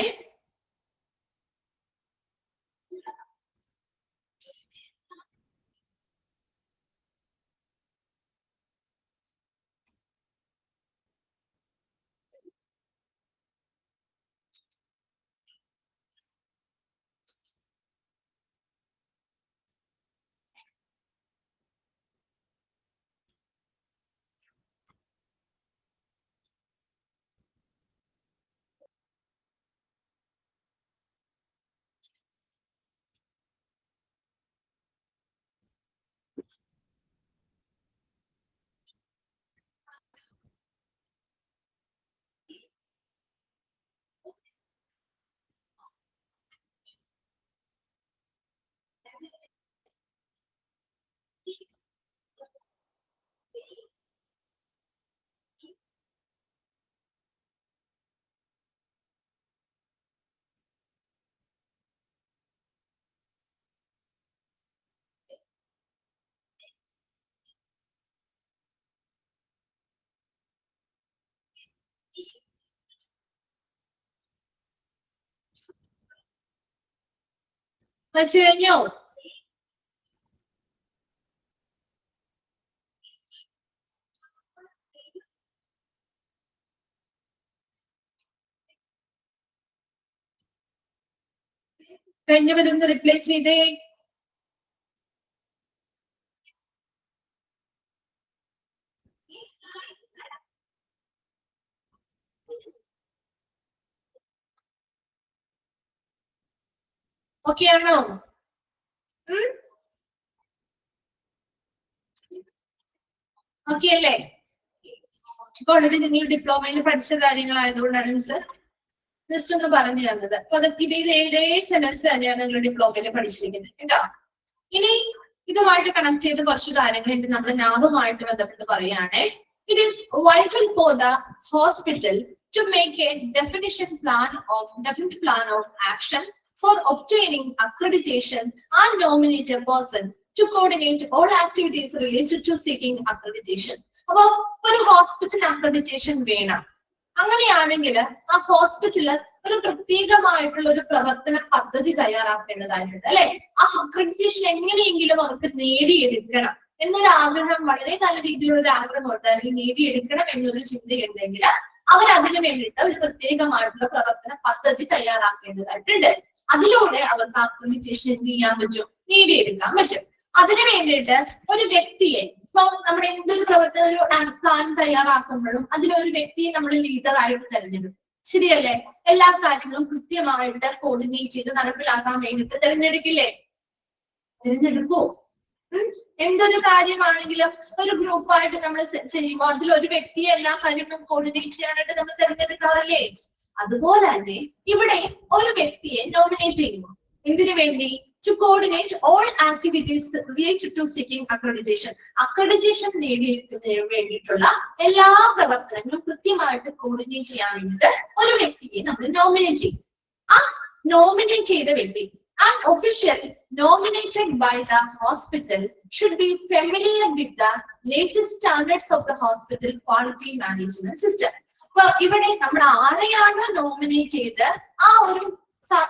വായിച്ചു കഴിഞ്ഞോ? കഴിഞ്ഞവരൊന്ന് റിപ്ലൈ ചെയ്തേ. ഓക്കെ ആണോ? ഓക്കെ അല്ലേ? ഇപ്പൊ ഓൾറെഡി നിങ്ങൾ ഡിപ്ലോമയിൽ പഠിച്ച കാര്യങ്ങളായതുകൊണ്ടാണ് മിസ് ജസ്റ്റ് ഒന്ന് പറഞ്ഞു തന്നത്. അപ്പൊ അതൊക്കെ ഇതേ സെന്റൻസ് തന്നെയാണ് നിങ്ങൾ ഡിപ്ലോമയിൽ പഠിച്ചിരിക്കുന്നത് കേട്ടോ. ഇനി ഇതുമായിട്ട് കണക്ട് ചെയ്ത് കുറച്ച് കാര്യങ്ങൾ ഇനി നമ്മുടെ നാവുമായിട്ട് ബന്ധപ്പെട്ട് പറയുകയാണെ. It is vital for the hospital to make a definite plan of action for obtaining accreditation and nominate a person to coordinate all activities related to seeking accreditation. അപ്പൊ ഒരു ഹോസ്പിറ്റൽ അക്രഡിറ്റേഷൻ വേണം. അങ്ങനെയാണെങ്കിൽ ആ ഹോസ്പിറ്റല് ഒരു പ്രത്യേകമായിട്ടുള്ള ഒരു പ്രവർത്തന പദ്ധതി തയ്യാറാക്കേണ്ടതായിട്ടുണ്ട് അല്ലെ. ആ അക്രഡിറ്റേഷൻ എങ്ങനെയെങ്കിലും അവർക്ക് നേടിയെടുക്കണം എന്നൊരു ആഗ്രഹം, വളരെ നല്ല രീതിയിലുള്ള ഒരു ആഗ്രഹമുണ്ട്, അല്ലെങ്കിൽ നേടിയെടുക്കണം എന്നൊരു ചിന്തയുണ്ടെങ്കിൽ അവരതിനു വേണ്ടിയിട്ട് ഒരു പ്രത്യേകമായിട്ടുള്ള പ്രവർത്തന പദ്ധതി തയ്യാറാക്കേണ്ടതായിട്ടുണ്ട്. അതിലൂടെ അവർക്ക് അക്രഡിറ്റേഷൻ എന്ത് ചെയ്യാൻ പറ്റും? നേടിയെടുക്കാൻ പറ്റും. അതിനു വേണ്ടിയിട്ട് ഒരു വ്യക്തിയെ, ഇപ്പൊ നമ്മുടെ എന്തൊരു പ്രവർത്തന ഒരു പ്ലാൻ തയ്യാറാക്കുമ്പോഴും അതിലൊരു വ്യക്തിയെ നമ്മൾ ലീഡറായിട്ട് തെരഞ്ഞെടുക്കും. ശരിയല്ലേ? എല്ലാ കാര്യങ്ങളും കൃത്യമായിട്ട് കോർഡിനേറ്റ് ചെയ്ത് നടപ്പിലാക്കാൻ വേണ്ടിയിട്ട് തിരഞ്ഞെടുക്കില്ലേ? തിരഞ്ഞെടുക്കോ? എന്തൊരു കാര്യമാണെങ്കിലും ഒരു ഗ്രൂപ്പായിട്ട് നമ്മൾ ചെയ്യുമ്പോൾ അതിലൊരു വ്യക്തിയെ എല്ലാ കാര്യങ്ങളും കോർഡിനേറ്റ് ചെയ്യാനായിട്ട് നമ്മൾ തിരഞ്ഞെടുക്കാറില്ലേ? അതുപോലെ തന്നെ ഇവിടെ ഒരു വ്യക്തിയെ നോമിനേറ്റ് ചെയ്യുന്നു. എന്തിനു വേണ്ടി? to coordinate all activities related to seeking accreditation. Accreditation നേടിയെടുക്കുന്നതിന് വേണ്ടിയിട്ടുള്ള എല്ലാ പ്രവർത്തനങ്ങളും കൃത്യമായിട്ട് കോർഡിനേറ്റ് ചെയ്യാൻ വേണ്ടിയിട്ട് ഒരു വ്യക്തിയെ നമ്മൾ നോമിനേറ്റ് ചെയ്യും. ആ നോമിനേറ്റ് ചെയ്ത വ്യക്തി, an official nominated by the hospital should be familiar with the latest standards of the hospital quality management system. അപ്പൊ ഇവിടെ നമ്മൾ ആരെയാണ് നോമിനേറ്റ് ചെയ്ത് ആ ഒരു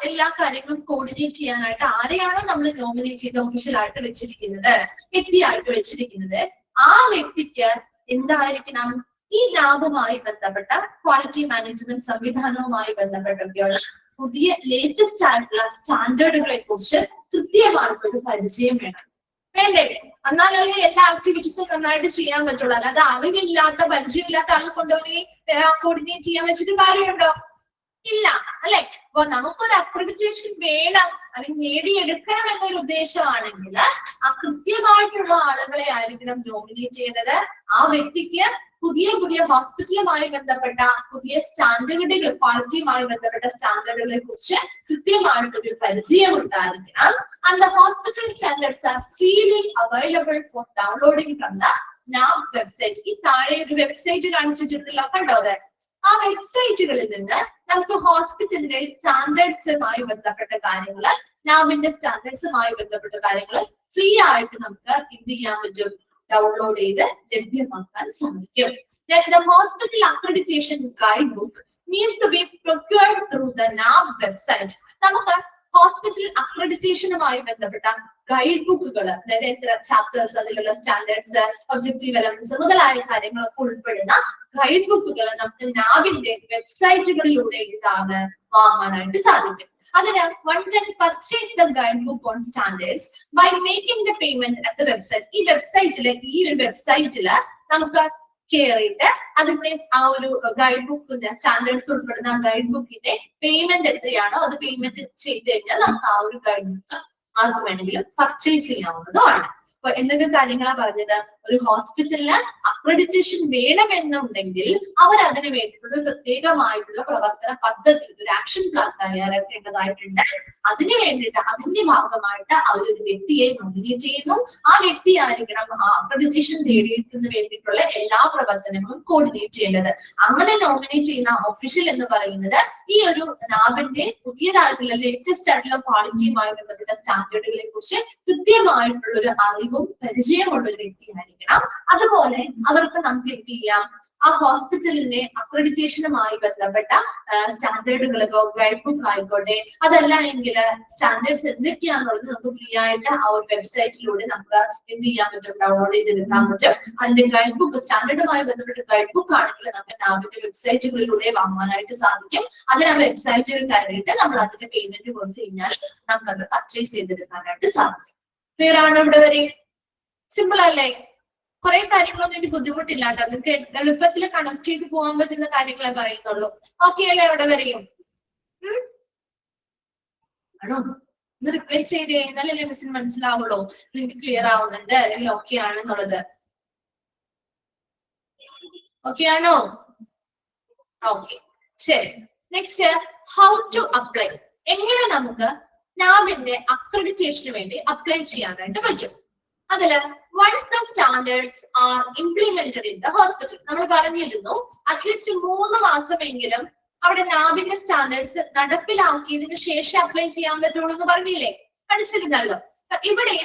എല്ലാ കാര്യങ്ങളും കോർഡിനേറ്റ് ചെയ്യാനായിട്ട് ആരെയാണോ നമ്മൾ നോമിനേറ്റ് ചെയ്ത് ഒഫീഷ്യലായിട്ട് വെച്ചിരിക്കുന്നത്, വ്യക്തിയായിട്ട് വെച്ചിരിക്കുന്നത്, ആ വ്യക്തിക്ക് എന്തായിരിക്കണം? ഈ ലാബുമായി ബന്ധപ്പെട്ട ക്വാളിറ്റി മാനേജ്മെന്റ് സംവിധാനവുമായി ബന്ധപ്പെട്ടൊക്കെയുള്ള പുതിയ ലേറ്റസ്റ്റ് ആയിട്ടുള്ള സ്റ്റാൻഡേർഡുകളെ കുറിച്ച് കൃത്യമായിട്ടൊരു പരിചയം വേണം. വേണ്ടേ? എന്നാലല്ലേ എല്ലാ ആക്ടിവിറ്റീസും നന്നായിട്ട് ചെയ്യാൻ പറ്റുള്ളൂ. അല്ലാതെ അറിവില്ലാത്ത പരിചയമില്ലാത്ത ആളെ കൊണ്ടുപോയി കോർഡിനേറ്റ് ചെയ്യാൻ വെച്ചിട്ട് കാര്യമുണ്ടോ? ഇല്ല അല്ലെ? അപ്പൊ നമുക്കൊരു അക്രഡിറ്റേഷൻ വേണം, അല്ലെങ്കിൽ നേടിയെടുക്കണം എന്നൊരു ഉദ്ദേശമാണെങ്കിൽ ആ കൃത്യമായിട്ടുള്ള ആളുകളെ ആയിരിക്കണം നോമിനേറ്റ് ചെയ്യേണ്ടത്. ആ വ്യക്തിക്ക് പുതിയ പുതിയ ഹോസ്പിറ്റലുമായി ബന്ധപ്പെട്ട പുതിയ സ്റ്റാൻഡേർഡുകൾ, ക്വാളിറ്റിയുമായി ബന്ധപ്പെട്ട സ്റ്റാൻഡേർഡുകളെ കുറിച്ച് കൃത്യമായിട്ടൊരു പരിചയം ഉണ്ടായിരിക്കണം. And the hospital standards R freely available for downloading from the NAV website. ഈ താഴെ ഒരു വെബ്സൈറ്റ് കാണിച്ചിട്ടുണ്ടല്ലോ, കണ്ടോ? അത് ആ വെബ്സൈറ്റുകളിൽ നിന്ന് നമുക്ക് ഹോസ്പിറ്റലിന്റെ സ്റ്റാൻഡേർഡ്സുമായി ബന്ധപ്പെട്ട കാര്യങ്ങള്, നാമിന്റെ സ്റ്റാൻഡേർഡ്സുമായി ബന്ധപ്പെട്ട കാര്യങ്ങള് ഫ്രീ ആയിട്ട് നമുക്ക് എന്ത് ചെയ്യാൻ പറ്റും? ഡൗൺലോഡ് ചെയ്ത് ലഭ്യമാക്കാൻ സാധിക്കും. Then the hospital accreditation guidebook need to be procured through the NAV website. നമുക്ക് ഹോസ്പിറ്റൽ അക്രഡിറ്റേഷനുമായി ബന്ധപ്പെട്ട ഗൈഡ് ബുക്കുകൾ, അതായത് എത്ര ചാപ്റ്റേഴ്സ്, അതിലുള്ള സ്റ്റാൻഡേർഡ്സ്, ഒബ്ജക്റ്റീവ് എലമെന്റ്സ് മുതലായ കാര്യങ്ങളൊക്കെ ഉൾപ്പെടുന്ന ഗൈഡ് ബുക്കുകൾ നമുക്ക് നാവിന്റെ വെബ്സൈറ്റുകളിലൂടെ ഇതാണ് വാങ്ങാനായിട്ട് സാധിക്കും. അതിന് one can purchase the guidebook on standards by making the payment at the website. ഈ വെബ്സൈറ്റില് നമുക്ക് കയറിയിട്ട് അതിന്റെ ആ ഒരു ഗൈഡ് ബുക്കിന്റെ സ്റ്റാൻഡേർഡ്സ് ഉൾപ്പെടുന്ന ഗൈഡ് ബുക്കിന്റെ പേയ്മെന്റ് എത്രയാണോ അത് പേയ്മെന്റ് ചെയ്ത് കഴിഞ്ഞാൽ നമുക്ക് ആ ഒരു ഗൈഡ് ബുക്ക് ആർക്ക് വേണമെങ്കിലും പർച്ചേസ് ചെയ്യാവുന്നതുമാണ്. അപ്പൊ എന്തൊക്കെ കാര്യങ്ങളാണ് പറഞ്ഞത്? ഒരു ഹോസ്പിറ്റലിന് അക്രഡിറ്റേഷൻ വേണമെന്നുണ്ടെങ്കിൽ അവർ അതിന് വേണ്ടിയിട്ടുള്ള പ്രത്യേകമായിട്ടുള്ള പ്രവർത്തന പദ്ധതി, ഒരു ആക്ഷൻ പ്ലാൻ തയ്യാറാക്കേണ്ടതായിട്ടുണ്ട്. അതിന് വേണ്ടിയിട്ട് അതിന്റെ ഭാഗമായിട്ട് അവരൊരു വ്യക്തിയെ നോമിനേറ്റ് ചെയ്യുന്നു. ആ വ്യക്തി ആയിരിക്കണം ആ അക്രഡിറ്റേഷൻ നേടിയെടുക്കുന്നതിന് വേണ്ടിയിട്ടുള്ള എല്ലാ പ്രവർത്തനങ്ങളും കോർഡിനേറ്റ് ചെയ്യേണ്ടത്. അങ്ങനെ നോമിനേറ്റ് ചെയ്യുന്ന ഒഫീഷ്യൽ എന്ന് പറയുന്നത് ഈ ഒരു നാവിന്റെ പുതിയതായിട്ടുള്ള ലേറ്റസ്റ്റ് ആയിട്ടുള്ള ക്വാളിറ്റിയുമായി ബന്ധപ്പെട്ട സ്റ്റാൻഡേർഡുകളെ കുറിച്ച് കൃത്യമായിട്ടുള്ള ഒരു അറിവും പരിചയമുള്ള ഒരു വ്യക്തിയായിരിക്കണം. അതുപോലെ അവർക്ക് നമുക്ക് എന്ത് ചെയ്യാം? ആ ഹോസ്പിറ്റലിന്റെ അക്രഡിറ്റേഷനുമായി ബന്ധപ്പെട്ട സ്റ്റാൻഡേർഡുകൾ, ഗൈഡ് ബുക്ക് ആയിക്കോട്ടെ, അതല്ല എങ്കിൽ അല്ലെങ്കിൽ സ്റ്റാൻഡേർഡ്സ് എന്തൊക്കെയാണെന്നുള്ളത് നമുക്ക് ഫ്രീ ആയിട്ട് ആ ഒരു വെബ്സൈറ്റിലൂടെ നമുക്ക് എന്ത് ചെയ്യാൻ പറ്റും, ഡൗൺലോഡ് ചെയ്തെടുക്കാൻ പറ്റും. അതിന്റെ ഗൈഡ് ബുക്ക്, സ്റ്റാൻഡേർഡുമായി ബന്ധപ്പെട്ട ഗൈഡ് ബുക്ക് ആണെങ്കിൽ നമുക്ക് നാബിന്റെ വെബ്സൈറ്റുകളിലൂടെ വാങ്ങാനായിട്ട് സാധിക്കും. അതിന് ആ വെബ്സൈറ്റിൽ കയറിയിട്ട് നമ്മൾ അതിന്റെ പേയ്മെന്റ് കൊടുത്തു കഴിഞ്ഞാൽ നമുക്കത് പർച്ചേസ് ചെയ്തെടുക്കാനായിട്ട് സാധിക്കും. ക്ലിയർ ആണോ ഇവിടെ വരെ? സിമ്പിൾ അല്ലേ? കുറെ കാര്യങ്ങളൊന്നും എനിക്ക് ബുദ്ധിമുട്ടില്ല കേട്ടോ. നിങ്ങൾക്ക് എളുപ്പത്തിൽ കണക്ട് ചെയ്ത് പോകാൻ പറ്റുന്ന കാര്യങ്ങളെ പറയുന്നുള്ളൂ. ഓക്കെ അല്ലേ ഇവിടെ വരെയും? ആണോ? ഇത് റിപ്ലൈ ചെയ്ത് കഴിഞ്ഞാലല്ലേ മിസ്സിന് മനസ്സിലാവുള്ളൂ നിങ്ങൾക്ക് ക്ലിയർ ആവുന്നുണ്ട് അല്ലെങ്കിൽ ഓക്കെ ആണെന്നുള്ളത്. ഓക്കെ ആണോ? ഓക്കെ, ശരി. Next, how to apply. എങ്ങനെ നമുക്ക് നാബിന്റെ അക്രഡിറ്റേഷന് വേണ്ടി അപ്ലൈ ചെയ്യാനായിട്ട് പറ്റും. അതില് once the standards are implemented in the hospital, നമ്മൾ പറഞ്ഞിരുന്നു അറ്റ്ലീസ്റ്റ് 3 മാസമെങ്കിലും അവിടെ നാബിന്റെ സ്റ്റാൻഡേർഡ്സ് നടപ്പിലാക്കിയതിനു ശേഷം അപ്ലൈ ചെയ്യാൻ പറ്റുള്ളൂ എന്ന് പറഞ്ഞില്ലേ, പഠിച്ചിരുന്നല്ലോ. ഇവിടെ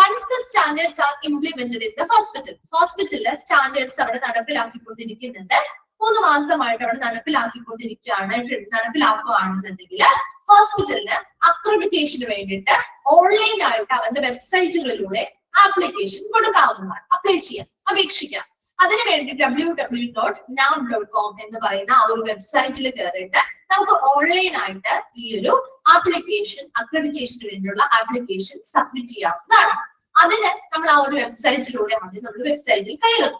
once the standards are implemented in the hospital, ഹോസ്പിറ്റലിലെ സ്റ്റാൻഡേർഡ്സ് അവിടെ നടപ്പിലാക്കിക്കൊണ്ടിരിക്കുന്നുണ്ട്. 3 മാസമായിട്ട് അവിടെ നടപ്പിലാക്കുകയാണെന്നുണ്ടെങ്കിൽ ഹോസ്പിറ്റലിന് അക്രഡിറ്റേഷന് വേണ്ടിയിട്ട് ഓൺലൈനായിട്ട് അവന്റെ വെബ്സൈറ്റുകളിലൂടെ ആപ്ലിക്കേഷൻ കൊടുക്കാവുന്നതാണ്. അപ്ലൈ ചെയ്യാം, അപേക്ഷിക്കാം. അതിനു വേണ്ടി www.nab.com എന്ന് പറയുന്ന ആ ഒരു വെബ്സൈറ്റിൽ കയറിയിട്ട് നമുക്ക് ഓൺലൈനായിട്ട് ഈ ഒരു ആപ്ലിക്കേഷൻ, അക്രഡിറ്റേഷന് വേണ്ടിയുള്ള ആപ്ലിക്കേഷൻ സബ്മിറ്റ് ചെയ്യാവുന്നതാണ്. അതിന് നമ്മൾ ആ ഒരു വെബ്സൈറ്റിലൂടെ നമ്മൾ വെബ്സൈറ്റിൽ കയറും.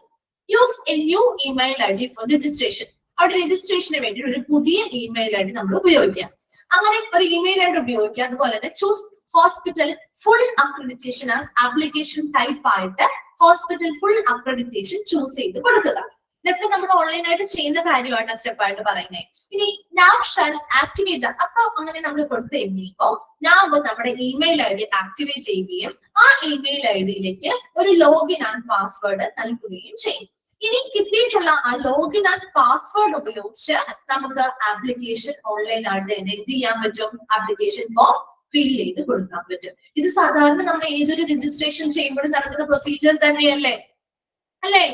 Use A new email I D four registration. അവിടെ രജിസ്ട്രേഷന് വേണ്ടി ഒരു പുതിയ ഇമെയിൽ ഐ ഡി നമ്മൾ ഉപയോഗിക്കാം. അങ്ങനെ ഒരു ഇമെയിൽ ഐ ഡി ഉപയോഗിക്കുക. അതുപോലെ തന്നെ choose hospital full accreditation as application type ആയിട്ട് ഹോസ്പിറ്റൽ ഫുൾ അക്രഡിറ്റേഷൻ ചൂസ് ചെയ്ത് കൊടുക്കുക. ഇതൊക്കെ നമ്മൾ ഓൺലൈനായിട്ട് ചെയ്യുന്ന കാര്യമാണ് സ്റ്റെപ്പായിട്ട് പറയുന്നത്. ഇനി നാബ് ഷാൽ ആക്ടിവേറ്റ്. അപ്പൊ അങ്ങനെ നമ്മൾ കൊടുത്തു കഴിഞ്ഞപ്പോൾ നാബ് നമ്മുടെ ഇമെയിൽ ഐ ഡി ആക്ടിവേറ്റ് ചെയ്യുകയും ആ ഇമെയിൽ ഐ ഡിയിലേക്ക് ഒരു ലോഗിൻ ആൻഡ് പാസ്വേഡ് നൽകുകയും ചെയ്യും. ഇനി കിട്ടിയിട്ടുള്ള ആ ലോഗിൻ ആൻഡ് പാസ്വേഡ് ഉപയോഗിച്ച് നമുക്ക് ആപ്ലിക്കേഷൻ ഓൺലൈനായിട്ട് തന്നെ എന്ത് ചെയ്യാൻ പറ്റും, ആപ്ലിക്കേഷൻ ഫോം ഫിൽ ചെയ്ത് കൊടുക്കാൻ പറ്റും. ഇത് സാധാരണ നമ്മൾ ഏതൊരു രജിസ്ട്രേഷൻ ചെയ്യുമ്പോഴും നടക്കുന്ന പ്രൊസീജിയർ തന്നെയല്ലേ, അല്ലേ?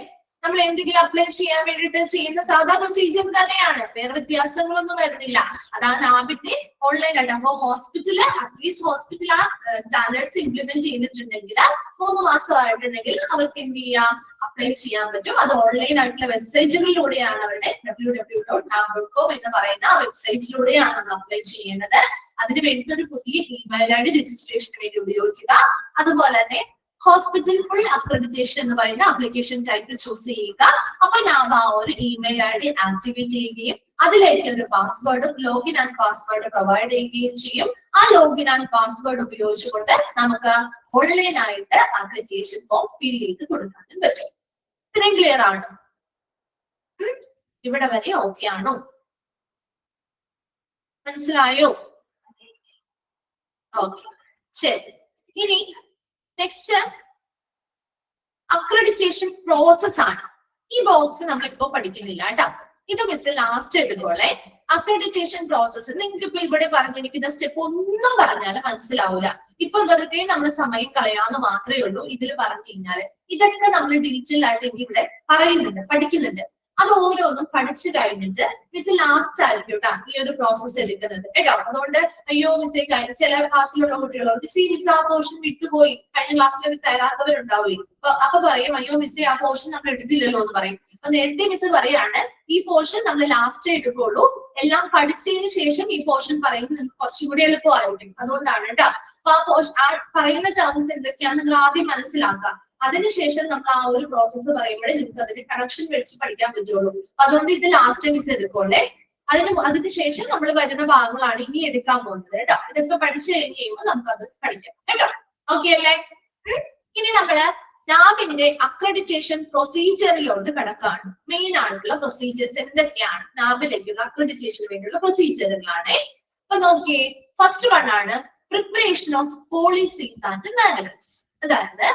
നമ്മൾ എന്തെങ്കിലും അപ്ലൈ ചെയ്യാൻ വേണ്ടിയിട്ട് ചെയ്യുന്ന സാധാ പ്രൊസീജിയർ തന്നെയാണ്, വേറെ വ്യത്യാസങ്ങളൊന്നും വരുന്നില്ല. അതാണ് നാബിന്റെ ഓൺലൈനായിട്ട്. അപ്പൊ ഹോസ്പിറ്റല് അറ്റ്ലീസ്റ്റ് ഹോസ്പിറ്റൽ ആ സ്റ്റാൻഡേർഡ്സ് ഇംപ്ലിമെന്റ് ചെയ്തിട്ടുണ്ടെങ്കിൽ 3 മാസമായിട്ടുണ്ടെങ്കിൽ അവർക്ക് എന്ത് ചെയ്യാം, അപ്ലൈ ചെയ്യാൻ പറ്റും. അത് ഓൺലൈൻ ആയിട്ടുള്ള വെബ്സൈറ്റുകളിലൂടെയാണ്, അവരുടെ www.nab.com എന്ന് പറയുന്ന ആ വെബ്സൈറ്റിലൂടെയാണ് നമ്മൾ അപ്ലൈ ചെയ്യേണ്ടത്. അതിന് വേണ്ടി ഒരു പുതിയ ഇമെയിൽ ഐ ഡി രജിസ്ട്രേഷന് വേണ്ടി ഉപയോഗിക്കുക. അതുപോലെ തന്നെ ഹോസ്പിറ്റൽ ഫുൾ അക്രഡിറ്റേഷൻ എന്ന് പറയുന്ന ആപ്ലിക്കേഷൻ ടൈപ്പ് ചൂസ് ചെയ്യുക. അപ്പൊ നാബ് ആ ഒരു ഇമെയിൽ ഐ ഡി ആക്ടിവേറ്റ് ചെയ്യുകയും അതിലേക്ക് ഒരു password, login and password provide ചെയ്യുകയും ചെയ്യും. ആ ലോഗിൻ ആൻഡ് പാസ്വേഡ് ഉപയോഗിച്ചുകൊണ്ട് നമുക്ക് ഓൺലൈനായിട്ട് ആപ്ലിക്കേഷൻ ഫോം ഫിൽ ചെയ്ത് കൊടുക്കാനും പറ്റും. ഇത്രയും ക്ലിയർ ആണോ? ഇവിടെ വരെ ഓക്കെ ആണോ? മനസ്സിലായോ? ഓക്കെ, ശരി. ഇനി നെക്സ്റ്റ് അക്രഡിറ്റേഷൻ പ്രോസസ് ആണ്. ഈ ബോക്സ് നമ്മളിപ്പോ പഠിക്കുന്നില്ല കേട്ടോ. ഇത് മിസ് ലാസ്റ്റ് എടുത്തോളെ. അക്രഡിറ്റേഷൻ പ്രോസസ് നിങ്ങൾക്ക് ഇപ്പൊ ഇവിടെ പറഞ്ഞിരിക്കുന്ന സ്റ്റെപ്പ് ഒന്നും പറഞ്ഞാൽ മനസ്സിലാവൂല. ഇപ്പൊ വെറുതെ നമ്മൾ സമയം കളയാന്ന് മാത്രമേ ഉള്ളൂ ഇതിൽ പറഞ്ഞു കഴിഞ്ഞാല്. ഇതൊക്കെ നമ്മൾ ഡീറ്റെയിൽ ആയിട്ട് ഇവിടെ പറയുന്നുണ്ട്, പഠിക്കുന്നുണ്ട്. അത് ഓരോന്നും പഠിച്ചു കഴിഞ്ഞിട്ട് മിസ് ലാസ്റ്റ് ആയിരിക്കും കേട്ടോ ഈ ഒരു പ്രോസസ് എടുക്കുന്നത് കേട്ടോ. അതുകൊണ്ട് അയ്യോ മിസ്സേ കഴിഞ്ഞ ചില ക്ലാസ്സിലുള്ള കുട്ടികളോ മിസ് ആ പോർഷൻ വിട്ടുപോയി, കഴിഞ്ഞ ക്ലാസ്സിൽ തരാത്തവരുണ്ടാവുകയും അപ്പൊ പറയും അയ്യോ മിസ്സേ ആ പോർഷൻ നമ്മൾ എടുത്തില്ലല്ലോ എന്ന് പറയും. അപ്പൊ നേരത്തെ മിസ് പറയാണ് ഈ പോർഷൻ നമ്മൾ ലാസ്റ്റ് എടുക്കുള്ളൂ. എല്ലാം പഠിച്ചതിന് ശേഷം ഈ പോർഷൻ പറയുന്നത് നമുക്ക് കുറച്ചും കൂടി എളുപ്പമായിരിക്കും. അതുകൊണ്ടാണ് കേട്ടോ. അപ്പൊ ആ പോർഷൻ ആ പറയുന്ന ടേംസ് എന്തൊക്കെയാണ് നിങ്ങൾ ആദ്യം മനസ്സിലാക്കാം. അതിനുശേഷം നമ്മൾ ആ ഒരു പ്രോസസ്സ് പറയുമ്പോഴേ നിങ്ങൾക്ക് അതിന് കണക്ഷൻ വെച്ച് പഠിക്കാൻ പറ്റുള്ളൂ. അതുകൊണ്ട് ഇത് ലാസ്റ്റ് മിസ് എടുക്കോളെ. അതിനുശേഷം നമ്മൾ വരുന്ന ഭാഗങ്ങളാണ് ഇനി എടുക്കാൻ പോകുന്നത് കേട്ടോ. ഇതൊക്കെ പഠിച്ചു കഴിഞ്ഞ് കഴിയുമ്പോൾ നമുക്കത് പഠിക്കാം കേട്ടോ. ഓക്കെ അല്ലേ? ഇനി നമ്മള് നാബിന്റെ അക്രഡിറ്റേഷൻ പ്രൊസീജിയറിലോട്ട് കിടക്കാണ്. മെയിൻ ആയിട്ടുള്ള പ്രൊസീജിയേഴ്സ് എന്തൊക്കെയാണ് നാബിലേക്കുള്ള അക്രഡിറ്റേഷന് വേണ്ടിയുള്ള പ്രൊസീജിയറുകളാണ്. അപ്പൊ നോക്കിയേ, ഫസ്റ്റ് വൺ ആണ് preparation of policies and manuals. അതായത്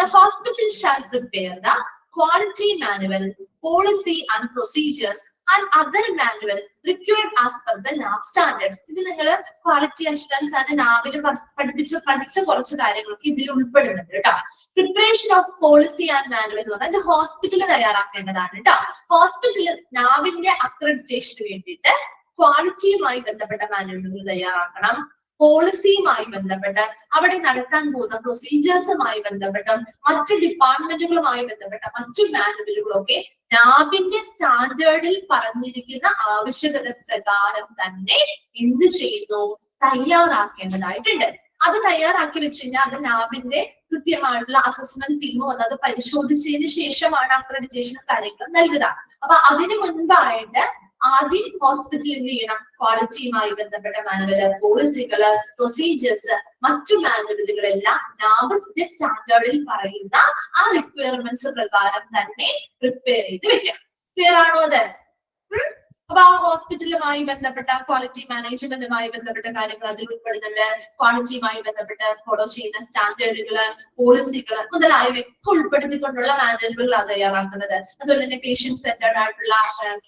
the hospital shall prepare the quality manual, policy and procedures and other manual required as per the NAB standard. ഇത് നിങ്ങൾ ക്വാളിറ്റി അഷ്വറൻസ് ആണ് നാബിൽ പഠിച്ച കുറച്ച് കാര്യങ്ങളൊക്കെ ഇതിൽ ഉൾപ്പെടുന്നുണ്ട് കേട്ടോ. Preparation of policy and manual എന്ന് പറഞ്ഞാൽ ഇത് ഹോസ്പിറ്റൽ തയ്യാറാക്കേണ്ടതാണ് കേട്ടോ. ഹോസ്പിറ്റൽ നാബിന്റെ അക്രഡിറ്റേഷന് വേണ്ടിയിട്ട് ക്വാളിറ്റിയുമായി ബന്ധപ്പെട്ട മാനുവലുകൾ തയ്യാറാക്കണം. പോളിസിയുമായി ബന്ധപ്പെട്ട് അവിടെ നടത്താൻ പോകുന്ന പ്രൊസീജിയേഴ്സുമായി ബന്ധപ്പെട്ട് മറ്റു ഡിപ്പാർട്ട്മെന്റുകളുമായി ബന്ധപ്പെട്ട മറ്റു മാനുവലുകളൊക്കെ നാബിന്റെ സ്റ്റാൻഡേർഡിൽ പറഞ്ഞിരിക്കുന്ന ആവശ്യകത പ്രകാരം തന്നെ എന്ത് ചെയ്യുന്നു, തയ്യാറാക്കേണ്ടതായിട്ടുണ്ട്. അത് തയ്യാറാക്കി വെച്ച് കഴിഞ്ഞാൽ അത് നാബിന്റെ കൃത്യമായിട്ടുള്ള അസസ്മെന്റ് ടീം വന്ന് അത് പരിശോധിച്ചതിന് ശേഷമാണ് അക്രഡിറ്റേഷനും കാര്യങ്ങളും നൽകുക. അപ്പൊ അതിനു മുൻപായിട്ട് ആദ്യം ഹോസ്പിറ്റലിൽ എന്ത് ചെയ്യണം, ക്വാളിറ്റിയുമായി ബന്ധപ്പെട്ട മാനുവല്, പോളിസികള്, പ്രൊസീജിയേഴ്സ്, മറ്റു മാനുവലുകളെല്ലാം നാബിന്റെ സ്റ്റാൻഡേർഡിൽ പറയുന്ന ആ റിക്വയർമെന്റ്സ് പ്രകാരം തന്നെ പ്രിപ്പയർ ചെയ്ത് വെക്കണം. ക്ലിയർ ആണോ അത്? അപ്പൊ ആ ഹോസ്പിറ്റലുമായി ബന്ധപ്പെട്ട ക്വാളിറ്റി മാനേജ്മെന്റുമായി ബന്ധപ്പെട്ട കാര്യങ്ങൾ അതിൽ ഉൾപ്പെടുന്നുണ്ട്. ക്വാളിറ്റിയുമായി ബന്ധപ്പെട്ട് ഫോളോ ചെയ്യുന്ന സ്റ്റാൻഡേർഡുകള്, പോളിസികള് മുതലായവയൊക്കെ ഉൾപ്പെടുത്തിക്കൊണ്ടുള്ള മാനുവലുകളാണ് തയ്യാറാക്കുന്നത്. അതുപോലെ തന്നെ പേഷ്യന്റ് സെന്റേർഡ് ആയിട്ടുള്ള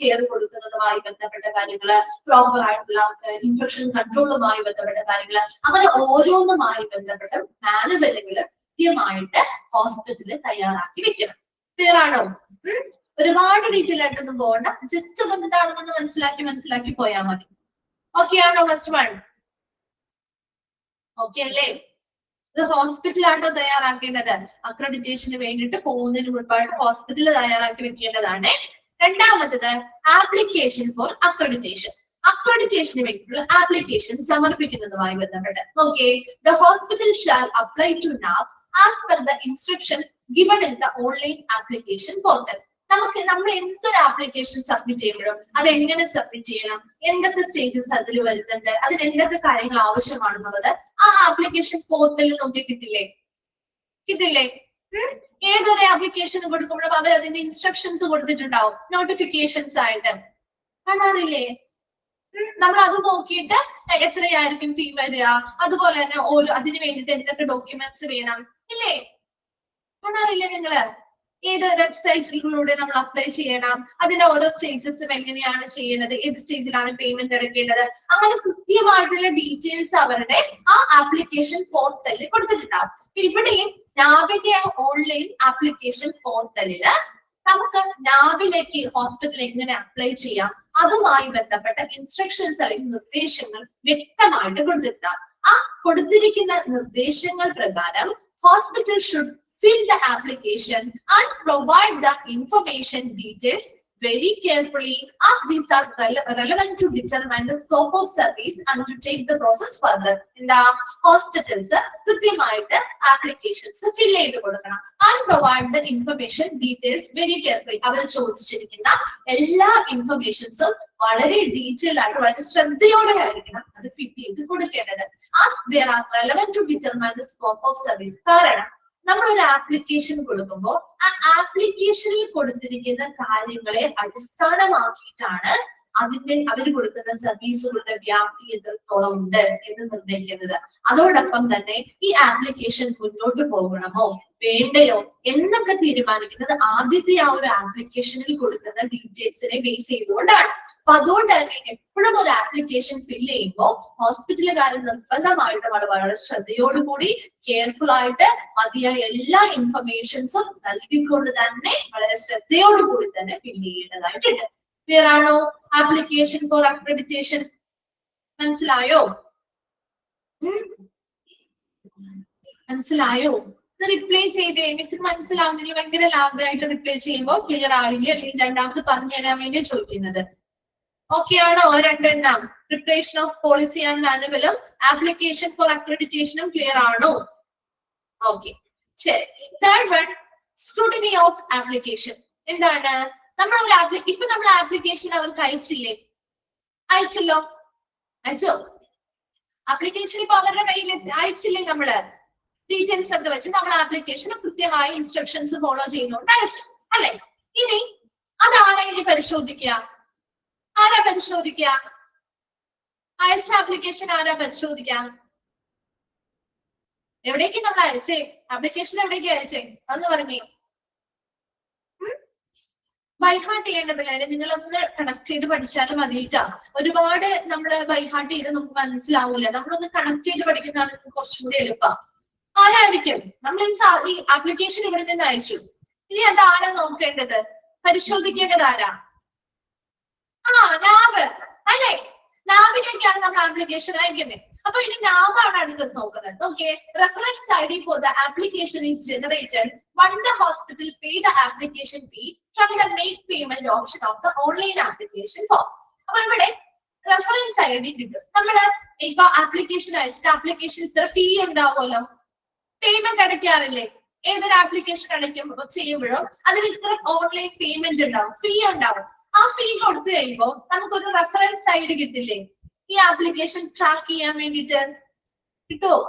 കെയർ കൊടുക്കുന്നതുമായി ബന്ധപ്പെട്ട കാര്യങ്ങള്, പ്രോപ്പർ ആയിട്ടുള്ള ഇൻഫെക്ഷൻ കൺട്രോളുമായി ബന്ധപ്പെട്ട കാര്യങ്ങള്, അങ്ങനെ ഓരോന്നുമായി ബന്ധപ്പെട്ട മാനുവലുകള് കൃത്യമായിട്ട് ഹോസ്പിറ്റലിൽ തയ്യാറാക്കി വെക്കണം. ക്ലിയർ ആണോ? ഒരുപാട് ഡീറ്റെയിൽ ആയിട്ടൊന്നും പോകണ്ട, ജസ്റ്റ് അതെന്താണെന്ന് മനസ്സിലാക്കി പോയാൽ മതി. ഓക്കെ ആണോ? ഫസ്റ്റ് വൺ ഓക്കെ അല്ലേ? ഇത് ഹോസ്പിറ്റലാണോ തയ്യാറാക്കേണ്ടത്? അക്രഡിറ്റേഷന് വേണ്ടിയിട്ട് പോകുന്നതിന് മുൻപായിട്ട് ഹോസ്പിറ്റൽ തയ്യാറാക്കി വെക്കേണ്ടതാണ്. രണ്ടാമത്തത് ആപ്ലിക്കേഷൻ ഫോർ അക്രഡിറ്റേഷൻ. അക്രഡിറ്റേഷന് വേണ്ടിയിട്ടുള്ള ആപ്ലിക്കേഷൻ സമർപ്പിക്കുന്നതുമായി ബന്ധപ്പെട്ട് okay, the hospital shall apply to NABH as per the instruction given in the online application portal. നമ്മൾ എന്തൊരു ആപ്ലിക്കേഷൻ സബ്മിറ്റ് ചെയ്യുമ്പോഴും അത് എങ്ങനെ സബ്മിറ്റ് ചെയ്യണം, എന്തൊക്കെ സ്റ്റേജസ് അതിൽ വരുന്നുണ്ട്, അതിന് എന്തൊക്കെ കാര്യങ്ങൾ ആവശ്യമാണെന്നുള്ളത് ആ ആപ്ലിക്കേഷൻ പോർട്ടലിൽ നോക്കി കിട്ടില്ലേ? ഏതൊരു ആപ്ലിക്കേഷൻ കൊടുക്കുമ്പോഴും അവർ അതിന്റെ ഇൻസ്ട്രക്ഷൻസ് കൊടുത്തിട്ടുണ്ടാവും, നോട്ടിഫിക്കേഷൻസ് ആയിട്ട് കാണാറില്ലേ? നമ്മൾ അത് നോക്കിയിട്ട് എത്രയായിരിക്കും ഫീ വരിക, അതുപോലെ തന്നെ ഓരോ അതിന് വേണ്ടിയിട്ട് എന്തൊക്കെ ഡോക്യുമെന്റ്സ് വേണം ഇല്ലേ, കാണാറില്ലേ നിങ്ങള്? ഏത് വെബ്സൈറ്റുകളിലൂടെ നമ്മൾ അപ്ലൈ ചെയ്യണം, അതിന്റെ ഓരോ സ്റ്റേജസും എങ്ങനെയാണ് ചെയ്യുന്നത്, ഏത് സ്റ്റേജിലാണ് പേയ്മെന്റ് അടയ്ക്കേണ്ടത്, അങ്ങനെ കൃത്യമായിട്ടുള്ള ഡീറ്റെയിൽസ് അവരുടെ ആ ആപ്ലിക്കേഷൻ പോർട്ടലിൽ കൊടുത്തിട്ടുണ്ടാവും. ഇവിടെയും നാബിന്റെ ഓൺലൈൻ ആപ്ലിക്കേഷൻ പോർട്ടലില് നമുക്ക് നാബിലേക്ക് ഹോസ്പിറ്റൽ എങ്ങനെ അപ്ലൈ ചെയ്യാം അതുമായി ബന്ധപ്പെട്ട ഇൻസ്ട്രക്ഷൻസ് അല്ലെങ്കിൽ നിർദ്ദേശങ്ങൾ വ്യക്തമായിട്ട് കൊടുത്തിട്ടുണ്ടാവും. ആ കൊടുത്തിരിക്കുന്ന നിർദ്ദേശങ്ങൾ പ്രകാരം hospital should fill the application and provide the information details very carefully as these are relevant to determine the scope of service and to take the process further. In the hospitals കൃത്യമായിട്ട് ആപ്ലിക്കേഷൻസ് ഫിൽ ചെയ്ത് കൊടുക്കണം. and provide the information details very carefully. അവർ ചോദിച്ചിരിക്കുന്ന എല്ലാ ഇൻഫർമേഷൻസും വളരെ ഡീറ്റെയിൽ ആയിട്ട് വളരെ ശ്രദ്ധയോടെ ആയിരിക്കണം അത് ഫിറ്റ് ചെയ്ത് കൊടുക്കേണ്ടത്. as they are relevant to determine the scope of service. കാരണം നമ്മൾ ഒരു ആപ്ലിക്കേഷൻ കൊടുക്കുമ്പോൾ ആ ആപ്ലിക്കേഷനിൽ കൊടുത്തിരിക്കുന്ന കാര്യങ്ങളെ അടിസ്ഥാനമാക്കിയിട്ടാണ് അവർ കൊടുക്കുന്ന സർവീസുകളുടെ വ്യാപ്തി എത്രത്തോളം ഉണ്ട് എന്ന് നിർണ്ണയിക്കുന്നത്. അതോടൊപ്പം തന്നെ ഈ ആപ്ലിക്കേഷൻ മുന്നോട്ട് പോകണമോ വേണ്ടയോ എന്നൊക്കെ തീരുമാനിക്കുന്നത് ആദ്യത്തെ ആ ഒരു ആപ്ലിക്കേഷനിൽ കൊടുക്കുന്ന ഡീറ്റെയിൽസിനെ ബേസ് ചെയ്തുകൊണ്ടാണ്. അപ്പൊ അതുകൊണ്ട് തന്നെ എപ്പോഴും ഒരു ആപ്ലിക്കേഷൻ ഫിൽ ചെയ്യുമ്പോൾ ഹോസ്പിറ്റലുകാരൻ നിർബന്ധമായിട്ടും വളരെ ശ്രദ്ധയോടുകൂടി കെയർഫുൾ ആയിട്ട് മതിയായ എല്ലാ ഇൻഫർമേഷൻസും നൽകിക്കൊണ്ട് തന്നെ വളരെ ശ്രദ്ധയോടുകൂടി തന്നെ ഫിൽ ചെയ്യേണ്ടതായിട്ടുണ്ട്. ക്ലിയർ ആണോ? ആപ്ലിക്കേഷൻ ഫോർ അക്രഡിറ്റേഷൻ മനസ്സിലായോ? റിപ്ലൈ ചെയ്തേ. മിസ്സിന് മനസ്സിലാവുന്നില്ല, ഭയങ്കര ലാഭായിട്ട് റിപ്ലൈ ചെയ്യുമ്പോൾ ക്ലിയർ ആവില്ല, അല്ലെങ്കിൽ രണ്ടാമത് പറഞ്ഞു തരാൻ വേണ്ടി ചോദിക്കുന്നത്. ഓക്കെ ആണോ? രണ്ടെണ്ണം പ്രിപ്പറേഷൻ ഓഫ് പോളിസി ആൻഡ് മാനുവലും ആപ്ലിക്കേഷൻ ഫോർ അക്രഡിറ്റേഷനും ക്ലിയർ ആണോ? ഓക്കെ ശരി. Third one scrutiny of application. എന്താണ്? നമ്മൾ ആപ്ലിക്കേഷൻ അവർക്ക് അയച്ചല്ലോ. ആപ്ലിക്കേഷൻ ഇപ്പൊ അവരുടെ കയ്യിൽ അയച്ചില്ലേ? നമ്മള് ഡീറ്റെയിൽസ് ഒക്കെ വെച്ച് നമ്മൾ ആപ്ലിക്കേഷൻ കൃത്യമായ ഇൻസ്ട്രക്ഷൻസ് ഫോളോ ചെയ്യുന്നോണ്ട് അയച്ചു അല്ലെ? ഇനി അതാരെങ്കിലും പരിശോധിക്കുക? ആരാ പരിശോധിക്കുക? അയച്ച ആപ്ലിക്കേഷൻ ആരാ പരിശോധിക്കുക? എവിടേക്ക് നമ്മൾ അയച്ചേ? ആപ്ലിക്കേഷൻ എവിടേക്ക് അയച്ചേ അതൊന്ന് പറഞ്ഞേ. ബൈഹാർട്ട് ചെയ്യേണ്ട പിള്ളേരെ നിങ്ങളൊന്ന് കണക്ട് ചെയ്ത് പഠിച്ചാലും മതിയിട്ടാ. ഒരുപാട് നമ്മള് ബൈഹാർട്ട് ചെയ്ത് നമുക്ക് മനസ്സിലാവൂല. നമ്മളൊന്ന് കണക്ട് ചെയ്ത് പഠിക്കുന്നതാണ് കുറച്ചും കൂടി എളുപ്പം. ആരായിരിക്കും? നമ്മൾ ഈ ആപ്ലിക്കേഷൻ ഇവിടെ നിന്ന് അയച്ചു. ഇനി അത് ആരാ നോക്കേണ്ടത്? പരിശോധിക്കേണ്ടത് ആരാ? നാബ് അല്ലെ? നാബിലേക്കാണ് നമ്മൾ ആപ്ലിക്കേഷൻ അയക്കുന്നത്. അപ്പൊ ഇനി നാമാണ് അടുത്തത് നോക്കുന്നത്. Okay, reference I D for the application is generated one the hospital pay the application fee from the make payment option of the online application form. അപ്പൊ ഇവിടെ റെഫറൻസ് ഐ ഡി കിട്ടും. നമ്മള് ഇപ്പൊ ആപ്ലിക്കേഷൻ അയച്ചിട്ട് ആപ്ലിക്കേഷൻ ഇത്ര ഫീ ഉണ്ടാവുമല്ലോ, പേയ്മെന്റ് അടയ്ക്കാറില്ലേ? ഏതൊരു ആപ്ലിക്കേഷൻ അടയ്ക്കുമ്പോൾ ചെയ്യുമ്പോഴോ അതിൽ ഇത്ര ഓൺലൈൻ പേയ്മെന്റ് ഉണ്ടാവും, ഫീ ഉണ്ടാവും. ആ ഫീ കൊടുത്തു കഴിയുമ്പോൾ നമുക്കൊരു റെഫറൻസ് ഐ ഡി കിട്ടില്ലേ ഈ ആപ്ലിക്കേഷൻ ട്രാക്ക് ചെയ്യാൻ വേണ്ടിയിട്ട്? കിട്ടുമോ?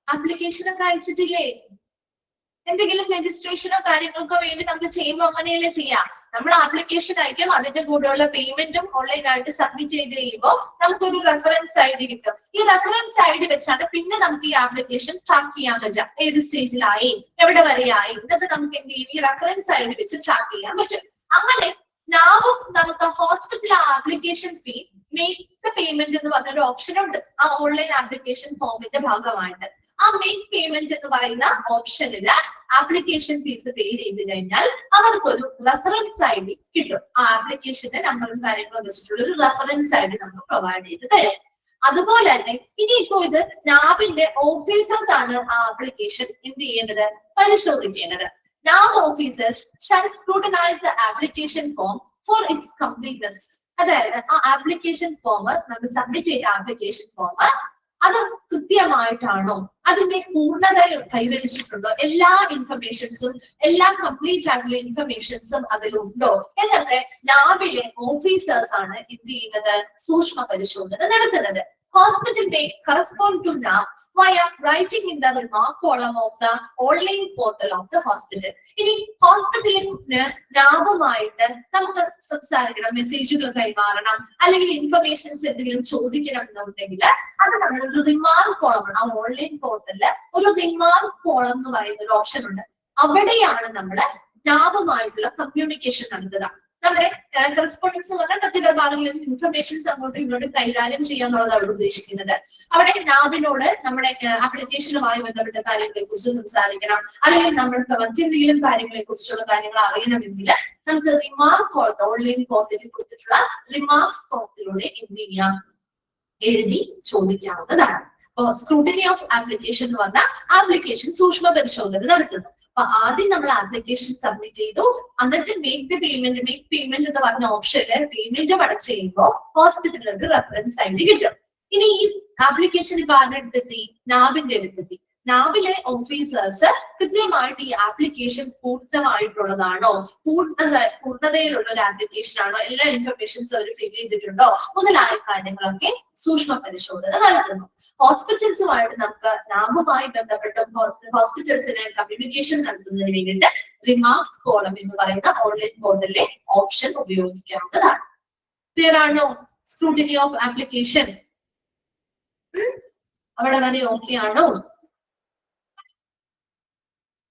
ആപ്ലിക്കേഷൻ ഒക്കെ അയച്ചിട്ടില്ലേ? എന്തെങ്കിലും രജിസ്ട്രേഷനോ കാര്യങ്ങൾക്കോ വേണ്ടി നമ്മൾ ചെയ്യുമ്പോൾ അങ്ങനെയല്ലേ ചെയ്യാം. നമ്മൾ ആപ്ലിക്കേഷൻ അയക്കും, അതിന്റെ കൂടെയുള്ള പേയ്മെന്റും ഓൺലൈൻ ആയിട്ട് സബ്മിറ്റ് ചെയ്ത് കഴിയുമ്പോൾ നമുക്കൊരു റെഫറൻസ് ഐ ഡി കിട്ടും. ഈ റെഫറൻസ് ഐ ഡി വെച്ചാണ് പിന്നെ നമുക്ക് ഈ ആപ്ലിക്കേഷൻ ട്രാക്ക് ചെയ്യാൻ പറ്റുക. ഏത് സ്റ്റേജിലായി, എവിടെ വരെയായി, ഇതൊക്കെ നമുക്ക് എന്ത് ചെയ്യും? ഈ റെഫറൻസ് ഐ ഡി വെച്ച് ട്രാക്ക് ചെയ്യാൻ പറ്റും. അങ്ങനെ നാവും നമുക്ക് hospital application fee make the payment എന്ന് പറഞ്ഞൊരു ഓപ്ഷൻ ഉണ്ട് ആ ഓൺലൈൻ ആപ്ലിക്കേഷൻ ഫോമിന്റെ ഭാഗമായിട്ട്. ആ മേക്ക് പേയ്മെന്റ് എന്ന് പറയുന്ന ഓപ്ഷനില് ആപ്ലിക്കേഷൻ ഫീസ് പേ ചെയ്ത് കഴിഞ്ഞാൽ അവർക്കൊരു റെഫറൻസ് ഐ ഡി കിട്ടും. ആ ആപ്ലിക്കേഷന്റെ നമ്പറും കാര്യങ്ങളും വെച്ചിട്ടുള്ള ഒരു റെഫറൻസ് ഐ ഡി നമുക്ക് പ്രൊവൈഡ് ചെയ്ത് തരും. അതുപോലെ തന്നെ ഇനിയിപ്പോ ഇത് നാവിന്റെ ഓഫീസേഴ്സ് ആണ് ആ ആപ്ലിക്കേഷൻ എന്ത് ചെയ്യേണ്ടത്? പരിശോധിക്കേണ്ടത്. NAV officers shall scrutinize the application form for its completeness. അതായത് ആ ആപ്ലിക്കേഷൻ ഫോം നമ്മൾ സബ്മിറ്റ് ചെയ്ത ആപ്ലിക്കേഷൻ ഫോം അത് കൃത്യമായിട്ടാണോ, അതിന്റെ പൂർണ്ണത കൈവരിച്ചിട്ടുണ്ടോ, എല്ലാ ഇൻഫർമേഷൻസും എല്ലാ കംപ്ലീറ്റ് ആയിട്ടുള്ള ഇൻഫർമേഷൻസും അതിലുണ്ടോ എന്നൊക്കെ നാവിലെ ഓഫീസേഴ്സ് ആണ് എന്ത് ചെയ്യുന്നത്? സൂക്ഷ്മ പരിശോധന നടത്തുന്നത്. Hospital may correspond to NAV via writing in the remark column of the online portal of the hospital. ഇനി ഹോസ്പിറ്റലിന് നാവുമായിട്ട് നമുക്ക് സംസാരിക്കണം, മെസ്സേജുകൾ കൈമാറണം, അല്ലെങ്കിൽ ഇൻഫർമേഷൻസ് എന്തെങ്കിലും ചോദിക്കണം എന്നുണ്ടെങ്കിൽ അത് നമ്മൾ ഒരു റിമാർക്ക് കോളം, ആ ഓൺലൈൻ പോർട്ടലില് ഒരു റിമാർക്ക് കോളം എന്ന് പറയുന്ന ഒരു ഓപ്ഷൻ ഉണ്ട്. അവിടെയാണ് നമ്മൾ നാവുമായിട്ടുള്ള കമ്മ്യൂണിക്കേഷൻ നടത്തുക. നമ്മുടെ കറസ്പോണ്ടൻസ് എന്ന് പറഞ്ഞാൽ കത്തിടപാടുകളും ഇൻഫർമേഷൻസ് അങ്ങോട്ടും ഇങ്ങോട്ടും കൈകാര്യം ചെയ്യാന്നുള്ളത് അവിടെ ഉദ്ദേശിക്കുന്നത്. അവിടെ നാവിനോട് നമ്മുടെ ആപ്ലിക്കേഷനുമായി ബന്ധപ്പെട്ട കാര്യങ്ങളെ കുറിച്ച് സംസാരിക്കണം, അല്ലെങ്കിൽ നമ്മൾക്ക് മറ്റെന്തെങ്കിലും കാര്യങ്ങളെ കുറിച്ചുള്ള കാര്യങ്ങൾ അറിയണമെങ്കിൽ നമുക്ക് റിമാർക്ക് കോളത്ത് ഓൺലൈൻ പോർട്ടലിൽ കൊടുത്തിട്ടുള്ള റിമാർക്സ് കോളത്തിലൂടെ എന്ത് ചെയ്യാം? എഴുതി ചോദിക്കാവുന്നതാണ്. അപ്പൊ സ്ക്രൂട്ടിനി ഓഫ് ആപ്ലിക്കേഷൻ എന്ന് പറഞ്ഞാൽ ആപ്ലിക്കേഷൻ സൂക്ഷ്മ പരിശോധന നടത്തുന്നു. അപ്പൊ ആദ്യം നമ്മൾ ആപ്ലിക്കേഷൻ സബ്മിറ്റ് ചെയ്തു, എന്നിട്ട് make the payment, make payment എന്ന് പറഞ്ഞ ഓപ്ഷനിൽ പേയ്മെന്റ് അടച്ചു ചെയ്യുമ്പോൾ ഹോസ്പിറ്റലിലേക്ക് റെഫറൻസ് ഐ ഡി കിട്ടും. ഇനി ഈ ആപ്ലിക്കേഷൻ ഇപ്പൊ ആരുടെ അടുത്തെത്തി? നാവിന്റെ അടുത്തെത്തി. നാവിലെ ഓഫീസേഴ്സ് കൃത്യമായിട്ട് ഈ ആപ്ലിക്കേഷൻ പൂർണ്ണമായിട്ടുള്ളതാണോ, പൂർണ്ണതയിലുള്ള ഒരു ആപ്ലിക്കേഷൻ ആണോ, എല്ലാ ഇൻഫർമേഷൻസും അവർ ഫിൽ ചെയ്തിട്ടുണ്ടോ മുതലായ കാര്യങ്ങളൊക്കെ സൂക്ഷ്മ പരിശോധന നടത്തുന്നു. ഹോസ്പിറ്റൽസുമായിട്ട് നമുക്ക് നാവുമായി ബന്ധപ്പെട്ട ഹോസ്പിറ്റൽസിനെ കമ്മ്യൂണിക്കേഷൻ നടത്തുന്നതിന് വേണ്ടിയിട്ട് റിമാർക്സ് കോളം എന്ന് പറയുന്ന ഓൺലൈൻ പോർട്ടലിലെ ഓപ്ഷൻ ഉപയോഗിക്കാവുന്നതാണ്. ക്ലിയർ ആണോ? സ്ക്രൂട്ടിനി ഓഫ് ആപ്ലിക്കേഷൻ അവിടെ വരെ ഓക്കെ ആണോ?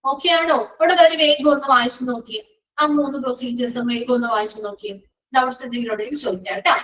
ഓക്കെ ആണോ? ഇവിടെ വരെ വേഗം ഒന്ന് വായിച്ചു നോക്കിയേ. ആ 3 പ്രൊസീജിയേഴ്സും വേഗം ഒന്ന് വായിച്ചു നോക്കിയേ. ഡൗട്ട്സ് എന്തെങ്കിലും ഉണ്ടെങ്കിൽ ചോദിക്കാം കേട്ടോ.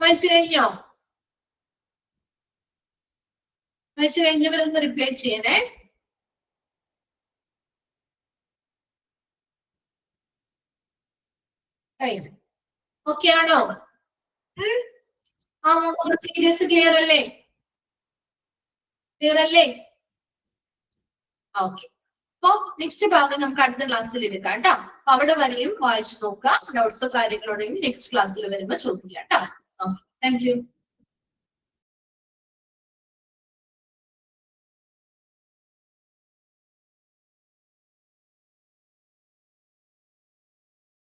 വായിച്ചു കഴിഞ്ഞോ? വായിച്ചു കഴിഞ്ഞവരൊന്ന് റിപ്ലൈ ചെയ്യണേ. കഴിഞ്ഞു. ഓക്കെ ആണോ? ആ പ്രൊസീജിയേഴ്സ് ക്ലിയർ അല്ലേ? ക്ലിയർ അല്ലേ? ഓക്കെ. അപ്പൊ നെക്സ്റ്റ് ഭാഗം നമുക്ക് അടുത്ത ക്ലാസ്സിൽ എടുക്കാം കേട്ടോ. അപ്പൊ അവിടെ വരെയും വായിച്ചു നോക്കാം. നോട്ട്സോ കാര്യങ്ങളോ ഉണ്ടെങ്കിൽ നെക്സ്റ്റ് ക്ലാസ്സിൽ വരുമ്പോൾ ചോദിക്കാം കേട്ടോ. Okay, thank you.